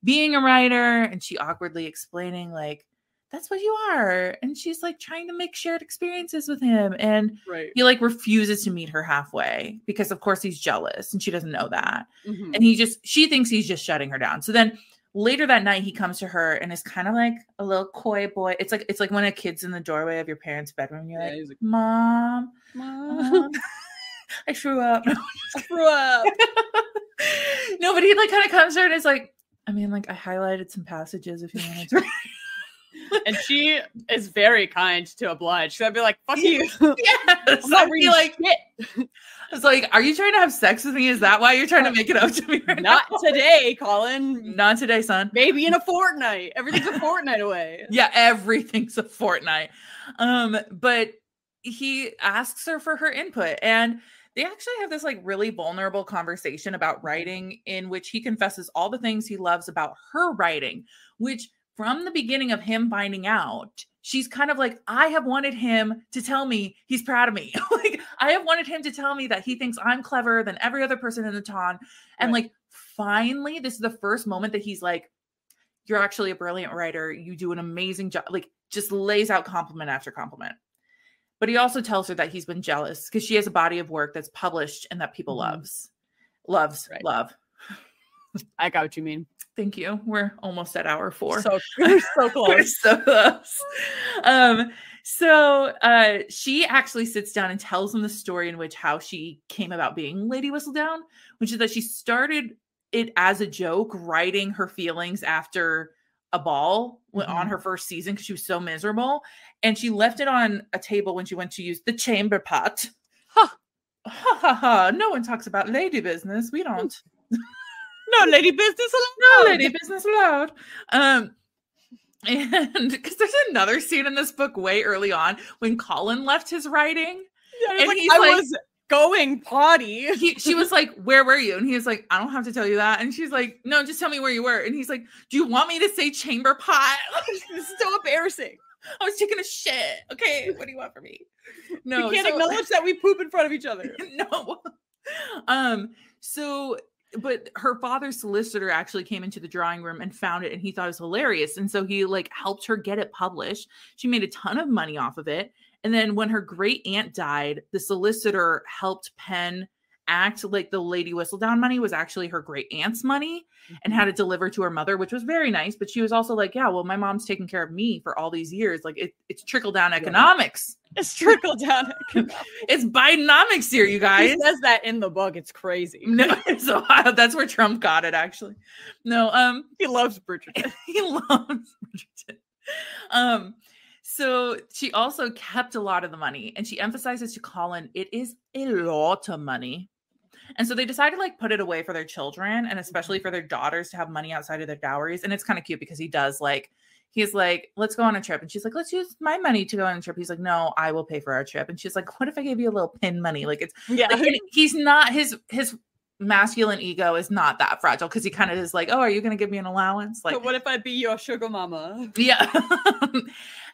being a writer, and she awkwardly explaining like, that's what you are. And she's like trying to make shared experiences with him. And he like refuses to meet her halfway because of course he's jealous and she doesn't know that. Mm-hmm. And she thinks he's just shutting her down. So then later that night, he comes to her and is kind of like a little coy boy. It's like when a kid's in the doorway of your parents' bedroom. And you're like, Mom. I threw up. No, but he like kind of comes to her and is like, I mean, like I highlighted some passages if you wanted to. And she is very kind to oblige. So I'd be like, fuck you. Yes. I'd be like, shit. I was like, are you trying to have sex with me? Is that why you're trying to make it up to me right Not now? today, Colin. Not today, son. Maybe in a fortnight. Everything's a fortnight away. Yeah, everything's a fortnight. But he asks her for her input. And they actually have this like really vulnerable conversation about writing in which he confesses all the things he loves about her writing, which from the beginning of him finding out, she's kind of like, I have wanted him to tell me he's proud of me. Like, I have wanted him to tell me that he thinks I'm cleverer than every other person in the town. And like, finally, this is the first moment that he's like, you're actually a brilliant writer. You do an amazing job. Like, just lays out compliment after compliment. But he also tells her that he's been jealous because she has a body of work that's published and that people loves. I got what you mean. Thank you. We're almost at hour 4. So close. We're so close. So she actually sits down and tells him the story in which how she came about being Lady Whistledown, which is that she started it as a joke, writing her feelings after a ball on her first season because she was so miserable. And she left it on a table when she went to use the chamber pot. Ha ha ha. No one talks about lady business. We don't. No lady business allowed. No lady business allowed. And because there's another scene in this book way early on when Colin left his writing. Yeah, and like, I was going potty. She was like, where were you? And he was like, I don't have to tell you that. And she's like, no, just tell me where you were. And he's like, do you want me to say chamber pot? This is so embarrassing. I was taking a shit. Okay, what do you want from me? No, we can't acknowledge that we poop in front of each other. No. But her father's solicitor actually came into the drawing room and found it and he thought it was hilarious. And so he like helped her get it published. She made a ton of money off of it. And then when her great aunt died, the solicitor helped Penn act like the Lady Whistledown money was actually her great aunt's money and had it delivered to her mother, which was very nice. But she was also like, yeah, well, my mom's taken care of me for all these years. Like it's trickle down economics. It's trickle down economics. It's Bidenomics here, you guys. He says that in the book. It's crazy. No, it's Ohio. That's where Trump got it, actually. No, he loves Bridgerton. He loves Bridgerton. So she also kept a lot of the money and she emphasizes to Colin, it is a lot of money. And so they decided to like put it away for their children and especially for their daughters to have money outside of their dowries. And it's kind of cute because he's like, let's go on a trip. And she's like, let's use my money to go on a trip. He's like, no, I will pay for our trip. And she's like, what if I gave you a little pin money? Like it's like, he's not his masculine ego is not that fragile because he kind of is like, oh, are you going to give me an allowance? Like, but what if I be your sugar mama? Yeah.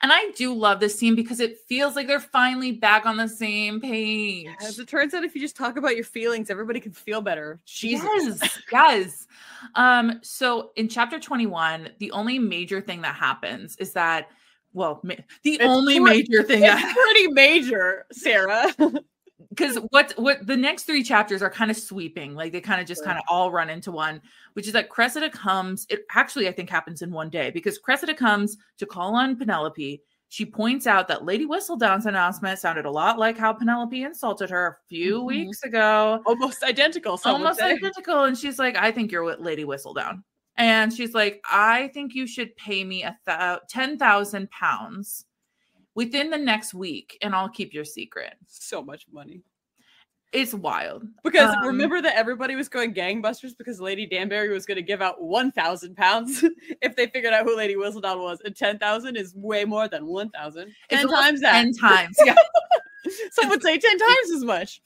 And I do love this scene because it feels like they're finally back on the same page. As it turns out, if you just talk about your feelings, everybody can feel better. Jesus. Yes. So in chapter 21, the only major thing that happens is that, it's pretty major, Sarah. Because what the next 3 chapters are kind of sweeping, like they kind of just kind of all run into one, which is that Cressida comes. It actually, I think, happens in one day because Cressida comes to call on Penelope. She points out that Lady Whistledown's announcement sounded a lot like how Penelope insulted her a few weeks ago. Almost identical. Identical. And she's like, I think you're Lady Whistledown. And she's like, I think you should pay me 10,000 pounds within the next week, and I'll keep your secret. So much money. It's wild. Because remember that everybody was going gangbusters because Lady Danbury was going to give out 1,000 pounds if they figured out who Lady Whistledown was. And 10,000 is way more than 1,000. 10 times that. 10 times. Yeah. Some would say 10 times as much.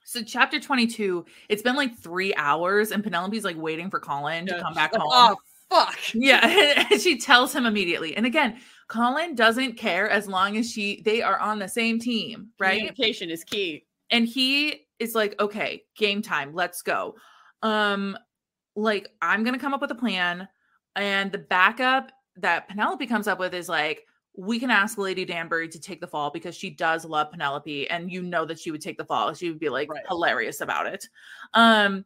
So chapter 22, it's been like 3 hours and Penelope's like waiting for Colin to come back home. Oh, fuck. Yeah. And she tells him immediately. And again, Colin doesn't care as long as they are on the same team, right? Communication is key. And he is like, okay, game time. Let's go. Like, I'm going to come up with a plan. And the backup that Penelope comes up with is like, we can ask Lady Danbury to take the fall because she does love Penelope. And you know that she would take the fall. She would be like hilarious about it. And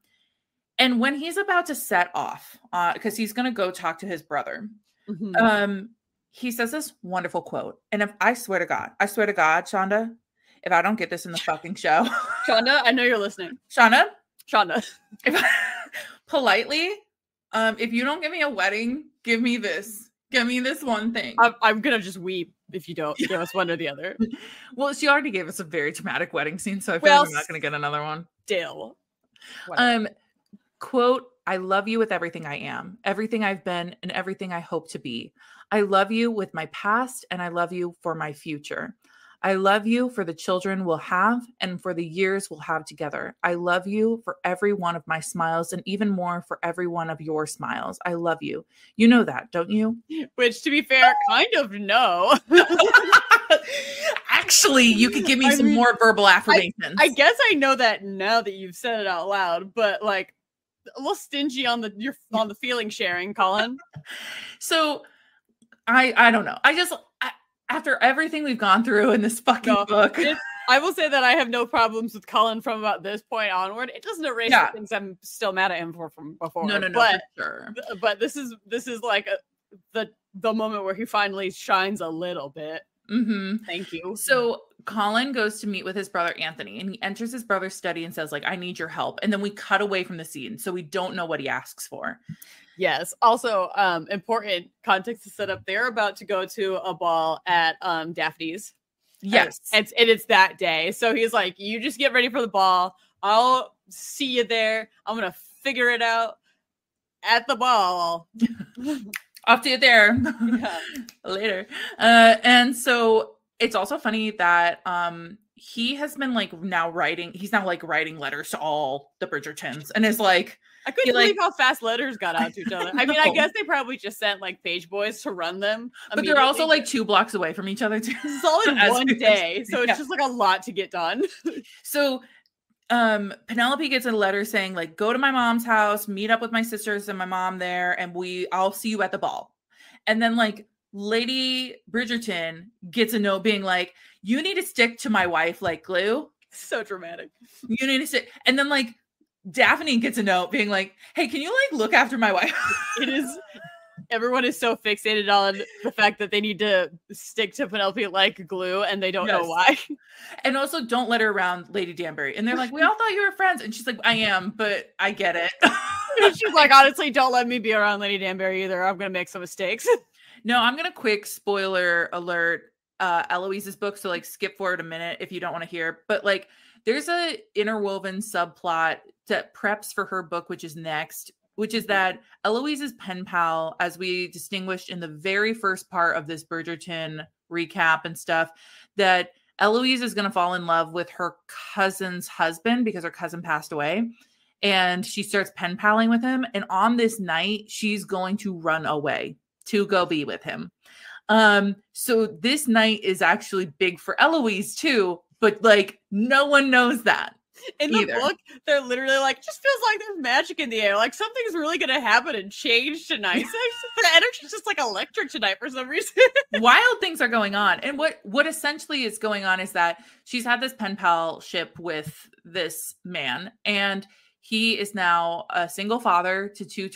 when he's about to set off, because he's going to go talk to his brother, he says this wonderful quote. And if I swear to God, Shonda, if I don't get this in the fucking show. Shonda, I know you're listening. Shonda. Politely, if you don't give me a wedding, give me this. Give me this one thing. I'm going to just weep if you don't give us one or the other. Well, she already gave us a very traumatic wedding scene, so I feel like we're not going to get another one. Still. Quote, I love you with everything I am, everything I've been, and everything I hope to be. I love you with my past, and I love you for my future. I love you for the children we'll have and for the years we'll have together. I love you for every one of my smiles and even more for every one of your smiles. I love you. You know that, don't you? Which, to be fair, kind of no. Actually, you could give me some more verbal affirmations. I guess I know that now that you've said it out loud, but like a little stingy on the feeling sharing, Colin. So I don't know. After everything we've gone through in this fucking book. I will say that I have no problems with Colin from about this point onward. It doesn't erase the things I'm still mad at him for from before. No, but, for sure. But this is like the moment where he finally shines a little bit. Thank you. So Colin goes to meet with his brother Anthony, and he enters his brother's study and says, like, I need your help. And then we cut away from the scene, so we don't know what he asks for. Yes. Also, important context to set up. They're about to go to a ball at Daphne's. Yes. And it's that day. So he's like, you just get ready for the ball. I'll see you there. I'm going to figure it out at the ball. Off to you there. Later. And so it's also funny that he has been he's now writing letters to all the Bridgertons and is like, I couldn't believe how fast letters got out to each other. I mean, I guess they probably just sent like page boys to run them. But they're also like 2 blocks away from each other too. It's all in one day. So it's just like a lot to get done. So Penelope gets a letter saying like, go to my mom's house, meet up with my sisters and my mom there, and I'll see you at the ball. And then like Lady Bridgerton gets a note being like, you need to stick to my wife like glue. So dramatic. You need to stick. And then like Daphne gets a note being like, hey, can you like look after my wife? Everyone is so fixated on the fact that they need to stick to Penelope like glue and they don't know why. And also don't let her around Lady Danbury. And they're like, we all thought you were friends. And she's like, I am, but I get it. She's like, honestly, don't let me be around Lady Danbury either. I'm going to make some mistakes. No, I'm going to quick spoiler alert Eloise's book. So like skip forward a minute if you don't want to hear. But like there's a interwoven subplot that preps for her book, which is next, which is that Eloise's pen pal, as we distinguished in the very first part of this Bridgerton recap and stuff, that Eloise is going to fall in love with her cousin's husband because her cousin passed away. and she starts pen paling with him. And on this night, she's going to run away to go be with him. So this night is actually big for Eloise too, but like no one knows that. In the book, they're literally like, just feels like there's magic in the air. Like something's really going to happen and change tonight. So the energy's just like electric tonight for some reason. Wild things are going on. And what essentially is going on is that she's had this pen pal ship with this man, and he is now a single father to two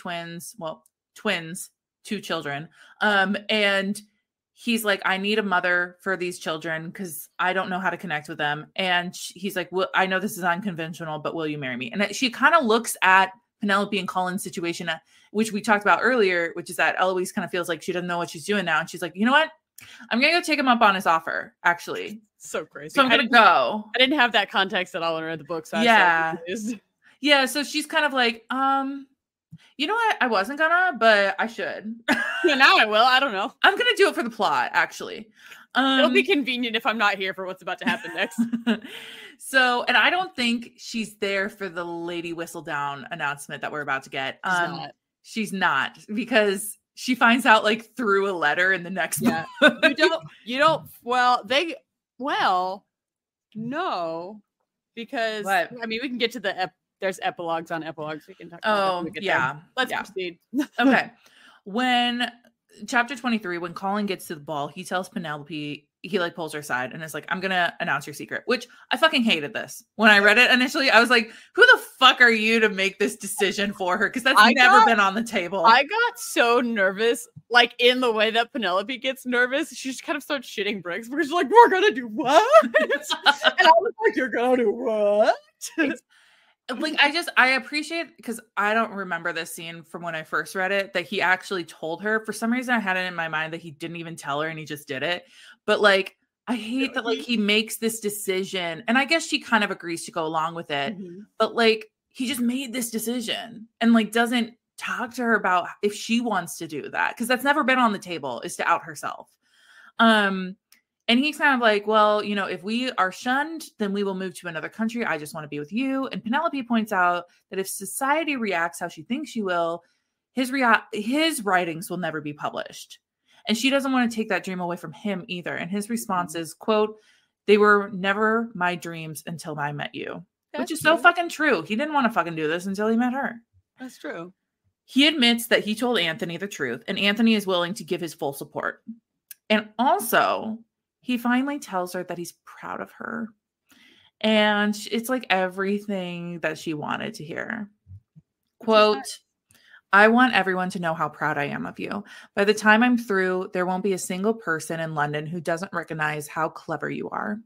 children. And he's like, I need a mother for these children because I don't know how to connect with them. And he's like, well, I know this is unconventional, but will you marry me? And she kind of looks at Penelope and Colin's situation, which we talked about earlier, which is that Eloise kind of feels like she doesn't know what she's doing now. And she's like, you know what? I'm going to go take him up on his offer, actually. So crazy. So I'm going to go. I didn't have that context at all when I read the book. So yeah. Yeah. So she's kind of like, you know what? I wasn't gonna, but I should. Yeah, now I will. I don't know. I'm gonna do it for the plot, actually. It'll be convenient if I'm not here for what's about to happen next. So, and I don't think she's there for the Lady Whistledown announcement that we're about to get. She's not, because she finds out like through a letter in the next book. No, because what? I mean, we can get to there's epilogues on epilogues. We can talk about that. Let's proceed. Okay. When chapter 23, when Colin gets to the ball, he tells Penelope, he like pulls her aside and is like, I'm going to announce your secret, which I fucking hated this. When I read it initially, I was like, who the fuck are you to make this decision for her? Because that's never been on the table. I got so nervous, like in the way that Penelope gets nervous. She just kind of starts shitting bricks because she's like, we're going to do what? And I was like, you're going to do what? Like, I appreciate, because I don't remember this scene from when I first read it, that he actually told her. For some reason, I had it in my mind that he didn't even tell her and he just did it. But like, I hate that like he makes this decision, and I guess she kind of agrees to go along with it. Mm-hmm. But like, he just made this decision and like doesn't talk to her about if she wants to do that, because that's never been on the table, is to out herself. And he's kind of like, well, you know, if we are shunned, then we will move to another country. I just want to be with you. And Penelope points out that if society reacts how she thinks she will, his writings will never be published. And she doesn't want to take that dream away from him either. And his response is, quote, they were never my dreams until I met you. Which is so fucking true. He didn't want to fucking do this until he met her. That's true. He admits that he told Anthony the truth, and Anthony is willing to give his full support. And also, he finally tells her that he's proud of her. And it's like everything that she wanted to hear. Quote, I want everyone to know how proud I am of you. By the time I'm through, there won't be a single person in London who doesn't recognize how clever you are.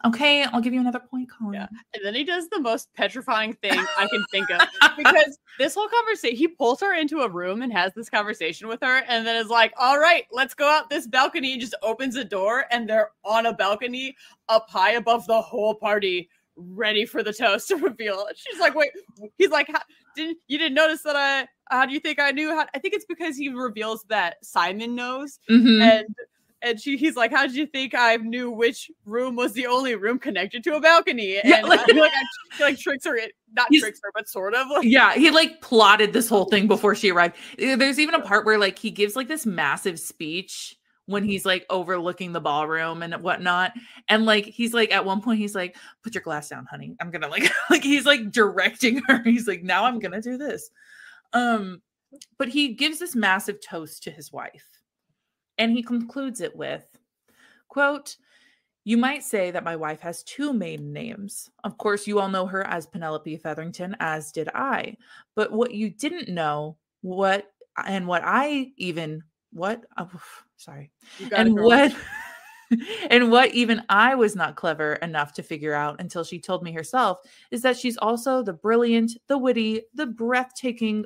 Okay, I'll give you another point, Colin. Yeah. And then he does the most petrifying thing I can think of. Because this whole conversation, he pulls her into a room and has this conversation with her, and then is like, all right, let's go out this balcony, and just opens a door, and they're on a balcony up high above the whole party, ready for the toast to reveal. She's like, wait, he's like, you didn't notice that how do you think I knew? I think it's because he reveals that Simon knows. Mm-hmm. And he's like, how did you think I knew which room was the only room connected to a balcony? And yeah, he tricks her, tricks her, but sort of. Yeah, he like plotted this whole thing before she arrived. There's even a part where like he gives like this massive speech when he's like overlooking the ballroom and whatnot. And like, he's like, at one point he's like, put your glass down, honey. I'm gonna like he's like directing her. He's like, now I'm gonna do this. But he gives this massive toast to his wife. And he concludes it with, quote, you might say that my wife has two maiden names. Of course, you all know her as Penelope Featherington, as did I. But what you didn't know, what even I was not clever enough to figure out until she told me herself, is that she's also the brilliant, the witty, the breathtakingly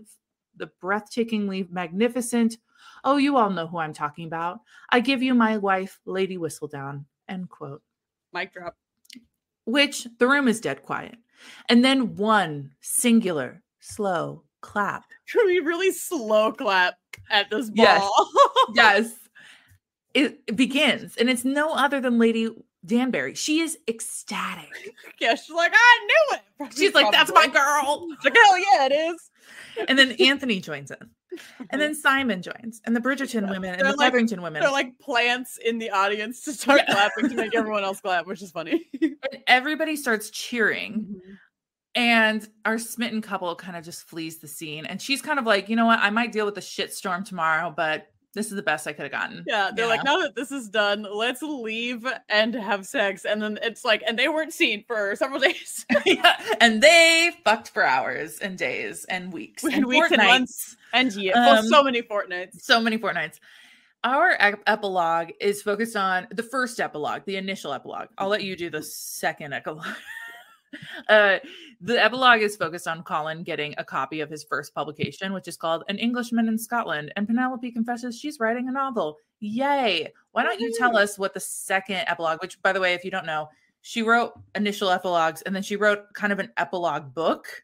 magnificent. Oh, you all know who I'm talking about. I give you my wife, Lady Whistledown, end quote. Mic drop. Which the room is dead quiet. And then one singular, slow clap. Really, really slow clap at this ball. Yes. It begins. And it's no other than Lady Danbury. She is ecstatic. Yeah, she's like, I knew it. She's like, that's my girl. She's like, hell yeah, it is. And then Anthony joins in. And then Simon joins. And the Bridgerton women and the Featherington women. They're like plants in the audience to start clapping to make everyone else clap, which is funny. And everybody starts cheering. And our smitten couple kind of just flees the scene. And she's kind of like, you know what? I might deal with the shitstorm tomorrow, but this is the best I could have gotten. Yeah, they're like, now that this is done, let's leave and have sex. And then it's like, and they weren't seen for several days. Yeah, and they fucked for hours and days and weeks and weeks and months and years. So many fortnights. So many fortnights. Our epilogue is focused on the first epilogue, the initial epilogue. I'll let you do the second epilogue. The epilogue is focused on Colin getting a copy of his first publication, which is called An Englishman in Scotland. And Penelope confesses she's writing a novel. Yay. Why don't you tell us what the second epilogue, which, by the way, if you don't know, she wrote initial epilogues and then she wrote kind of an epilogue book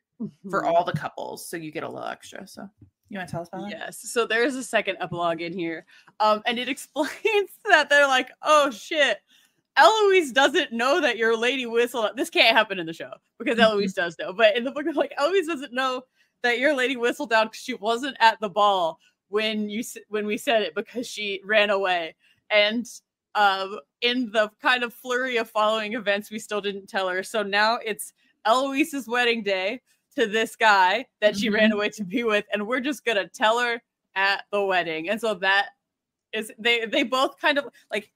for all the couples. So you get a little extra. So you want to tell us about that? Yes. So there's a second epilogue in here. And it explains that they're like, oh shit, Eloise doesn't know that your Lady Whistledown. This can't happen in the show because Eloise does know. But in the book, like, Eloise doesn't know that your Lady Whistledown because she wasn't at the ball when we said it because she ran away. And in the kind of flurry of following events, we still didn't tell her. So now it's Eloise's wedding day to this guy that she ran away to be with, and we're just gonna tell her at the wedding. And so that is they both kind of like.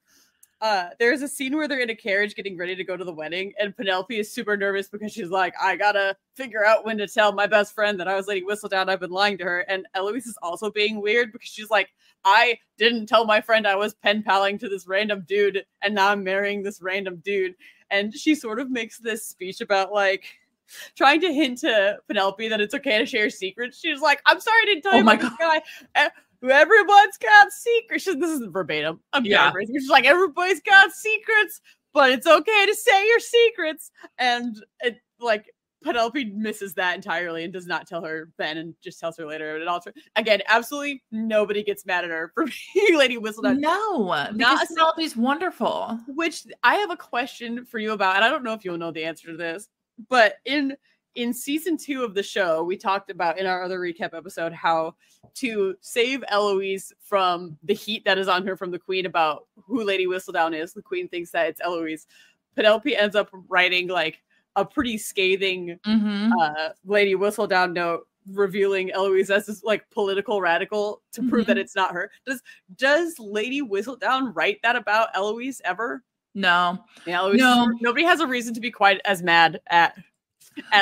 There's a scene where they're in a carriage getting ready to go to the wedding, and Penelope is super nervous because she's like, I gotta figure out when to tell my best friend that I was Lady Whistledown. I've been lying to her. And Eloise is also being weird because she's like, I didn't tell my friend I was pen paling to this random dude, and now I'm marrying this random dude. And she sort of makes this speech about like trying to hint to Penelope that it's okay to share secrets. She's like, I'm sorry I didn't tell you about this guy. Everyone's got secrets. This isn't verbatim. I'm paraphrasing. She's like, everybody's got secrets, but it's okay to say your secrets. And it like Penelope misses that entirely and does not tell her then and just tells her later. And also, again, absolutely nobody gets mad at her for being Lady Whistledown. No, because Penelope's wonderful. Which I have a question for you about, and I don't know if you'll know the answer to this, but in season 2 of the show, we talked about in our other recap episode how to save Eloise from the heat that is on her from the Queen about who Lady Whistledown is. The Queen thinks that it's Eloise. Penelope ends up writing like a pretty scathing Lady Whistledown note revealing Eloise as this like political radical to prove that it's not her. Does Lady Whistledown write that about Eloise ever? No. Yeah, Eloise, no. Nobody has a reason to be quite as mad at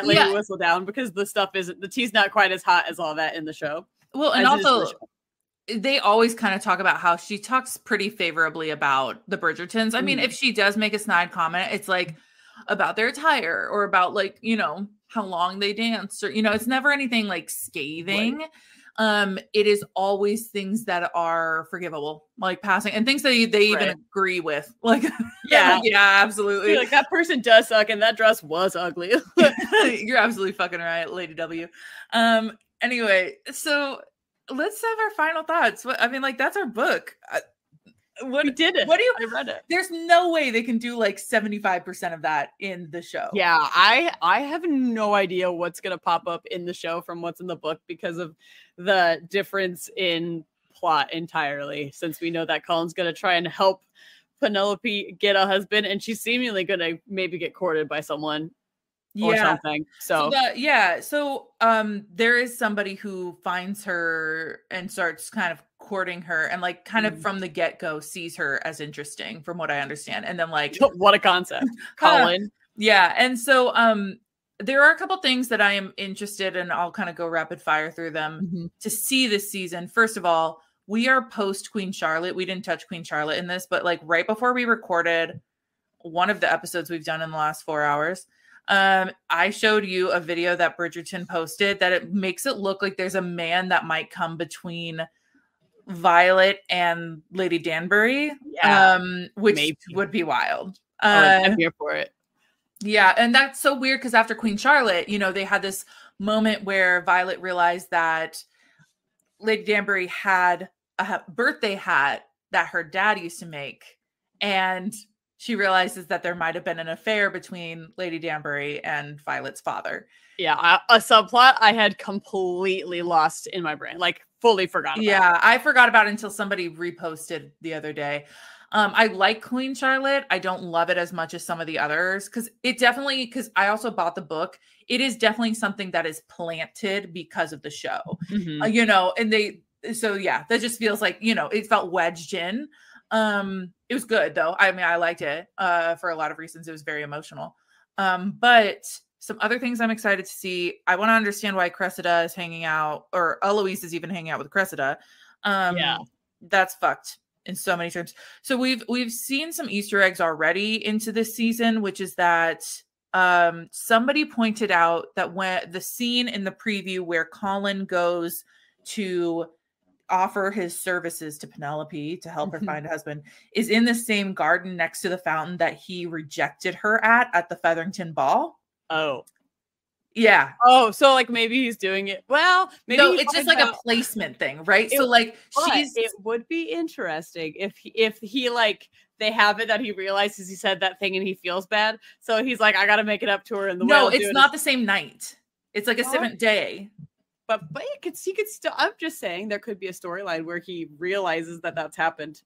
Lady Whistledown because the tea's not quite as hot as all that in the show. Well, and also they always kind of talk about how she talks pretty favorably about the Bridgertons. I mean, if she does make a snide comment, it's like about their attire or about like, you know, how long they dance or, you know, it's never anything like scathing. Right. It is always things that are forgivable, like passing and things that they even agree with. Like, yeah, absolutely. Like that person does suck and that dress was ugly. You're absolutely fucking right, Lady W. Anyway, so let's have our final thoughts. I mean, like that's our book. We did it. I read it. There's no way they can do like 75% of that in the show. Yeah, I have no idea what's gonna pop up in the show from what's in the book because of the difference in plot entirely. Since we know that Colin's gonna try and help Penelope get a husband, and she's seemingly gonna maybe get courted by someone. Or something. So there is somebody who finds her and starts kind of courting her and like kind of from the get-go sees her as interesting from what I understand. And then like what a concept. Colin. Yeah. And so there are a couple things that I am interested in. I'll kind of go rapid fire through them to see this season. First of all, we are post Queen Charlotte. We didn't touch Queen Charlotte in this, but like right before we recorded one of the episodes we've done in the last 4 hours, I showed you a video that Bridgerton posted that it makes it look like there's a man that might come between Violet and Lady Danbury, which maybe would be wild. I'm here for it. Yeah, and that's so weird because after Queen Charlotte, you know, they had this moment where Violet realized that Lady Danbury had a birthday hat that her dad used to make, and she realizes that there might have been an affair between Lady Danbury and Violet's father. Yeah, a subplot I had completely lost in my brain, like fully forgot about. Yeah, I forgot about it until somebody reposted the other day. I like Queen Charlotte. I don't love it as much as some of the others because I also bought the book. It is definitely something that is planted because of the show, that just feels like, it felt wedged in. It was good though. I mean, I liked it for a lot of reasons. It was very emotional. But some other things I'm excited to see. I want to understand why Cressida is hanging out, or Eloise is even hanging out with Cressida. That's fucked in so many terms. So we've seen some Easter eggs already into this season, which is that somebody pointed out that when the scene in the preview where Colin goes to offer his services to Penelope to help her find a husband is in the same garden next to the fountain that he rejected her at the Featherington ball. Oh. Yeah. Oh, so like maybe he's doing it. Well, maybe no, it's just like a placement thing, right? So like it would be interesting if he like they have it that he realizes he said that thing and he feels bad. So he's like, I gotta make it up to her in the No, it's not the same night. It's like a different day. But he could still. I'm just saying there could be a storyline where he realizes that that's happened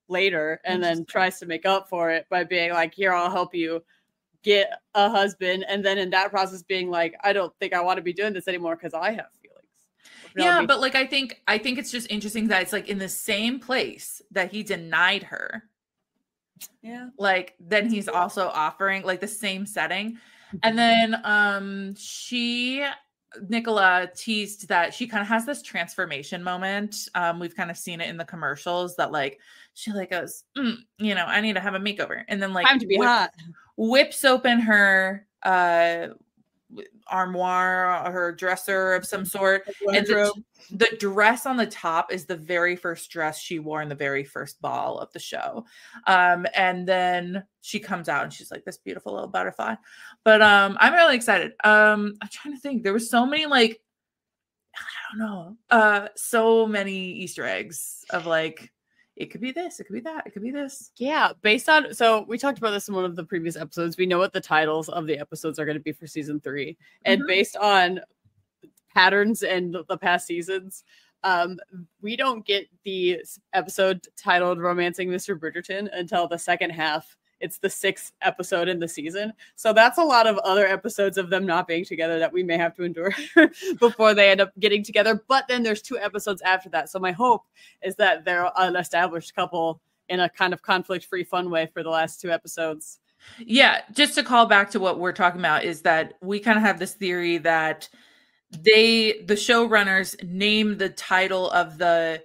later and then tries to make up for it by being like, "Here, I'll help you get a husband," and then in that process being like, "I don't think I want to be doing this anymore because I have feelings." Yeah, but like I think it's just interesting that it's like in the same place that he denied her. Yeah, like then he's also offering like the same setting, and then Nicola teased that she kind of has this transformation moment. We've kind of seen it in the commercials that like she like goes, I need to have a makeover, and then like time to be hot. Whips open her armoire, her dresser of some sort, and the dress on the top is the very first dress she wore in the very first ball of the show. And then she comes out and she's like this beautiful little butterfly. But I'm really excited. I'm trying to think. There was so many like I don't know, so many Easter eggs of like it could be this, it could be that, it could be this. Yeah, so we talked about this in one of the previous episodes. We know what the titles of the episodes are going to be for season 3. And based on patterns and the past seasons, we don't get the episode titled Romancing Mr. Bridgerton until the second half. It's the 6th episode in the season. So that's a lot of other episodes of them not being together that we may have to endure before they end up getting together. But then there's 2 episodes after that. So my hope is that they're an established couple in a kind of conflict-free fun way for the last 2 episodes. Yeah, just to call back to what we're talking about is that we kind of have this theory that the showrunners name the title of the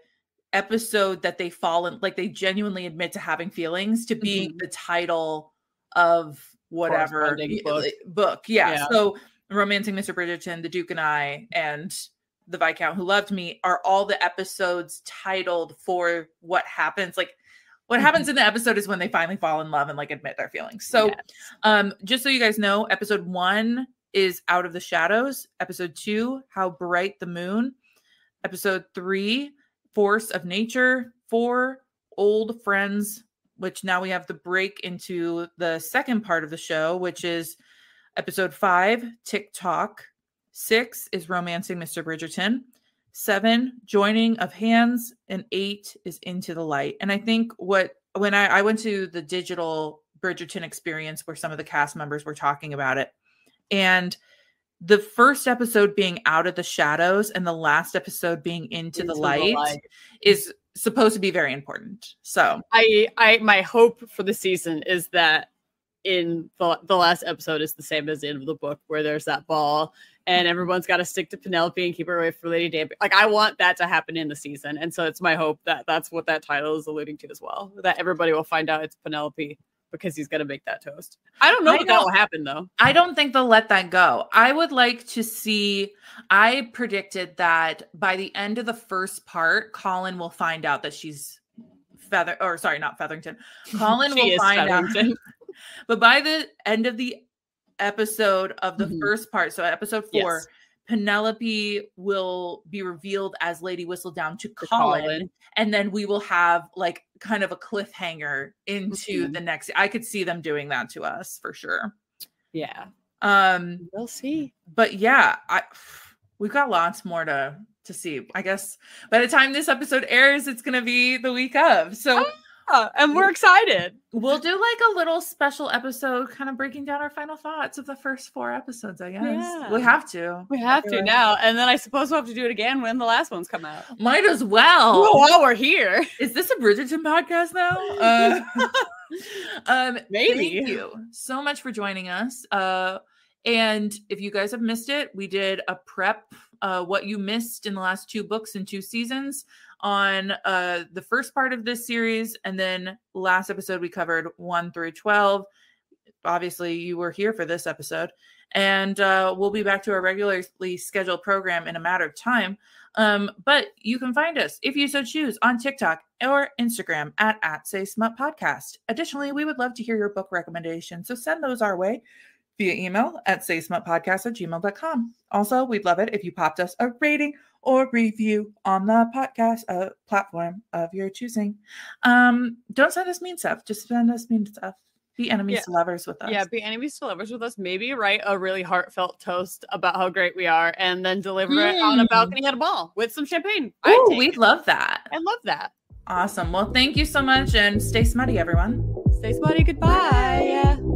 episode that they fall in, like they genuinely admit to having feelings to being the title of whatever book. Yeah. So Romancing Mr. Bridgerton, The Duke and I, and The Viscount Who Loved Me are all the episodes titled for what happens. Like what happens in the episode is when they finally fall in love and like admit their feelings. So just so you guys know, episode 1 is Out of the Shadows. Episode 2, How Bright the Moon. Episode 3, Force of Nature. 4, Old Friends, which now we have the break into the second part of the show, which is episode 5, TikTok. 6 is Romancing Mr. Bridgerton. 7, Joining of Hands, and 8 is Into the Light. And I think when I went to the digital Bridgerton experience where some of the cast members were talking about it, and the first episode being Out of the Shadows and the last episode being Into the Light is supposed to be very important. So my hope for the season is that in the last episode is the same as the end of the book where there's that ball and everyone's got to stick to Penelope and keep her away from Lady Danbury. Like I want that to happen in the season. And so it's my hope that that's what that title is alluding to as well, that everybody will find out it's Penelope because he's going to make that toast. I don't know that will happen though. I don't think they'll let that go. I would like to see, I predicted that by the end of the first part, Colin will find out that she's not Featherington. Colin will find out. But by the end of the episode of the first part, so episode 4, Penelope will be revealed as Lady Whistledown to Colin, and then we will have like kind of a cliffhanger into the next. I could see them doing that to us for sure. Yeah. We'll see. But yeah, we've got lots more to see. I guess by the time this episode airs, it's gonna be the week of. So and we're excited. We'll do like a little special episode kind of breaking down our final thoughts of the first 4 episodes, I guess. Yeah. We have to. We have to now. And then I suppose we'll have to do it again when the last ones come out. Might as well. While we're here. Is this a Bridgerton podcast now? Maybe. Thank you so much for joining us. And if you guys have missed it, we did a prep, what you missed in the last 2 books and 2 seasons on the first part of this series. And then last episode, we covered 1 through 12. Obviously, you were here for this episode. And we'll be back to our regularly scheduled program in a matter of time. But you can find us, if you so choose, on TikTok or Instagram at Say Smut Podcast. Additionally, we would love to hear your book recommendations. So send those our way via email at saysmutpodcast@gmail.com. Also, we'd love it if you popped us a rating or review on the podcast platform of your choosing. Don't send us mean stuff. Just send us mean stuff. Be enemies to lovers with us. Yeah, be enemies to lovers with us. Maybe write a really heartfelt toast about how great we are and then deliver it on a balcony at a ball with some champagne. Oh, we'd love that. I love that. Awesome. Well, thank you so much and stay smutty, everyone. Stay smutty. Goodbye. Bye.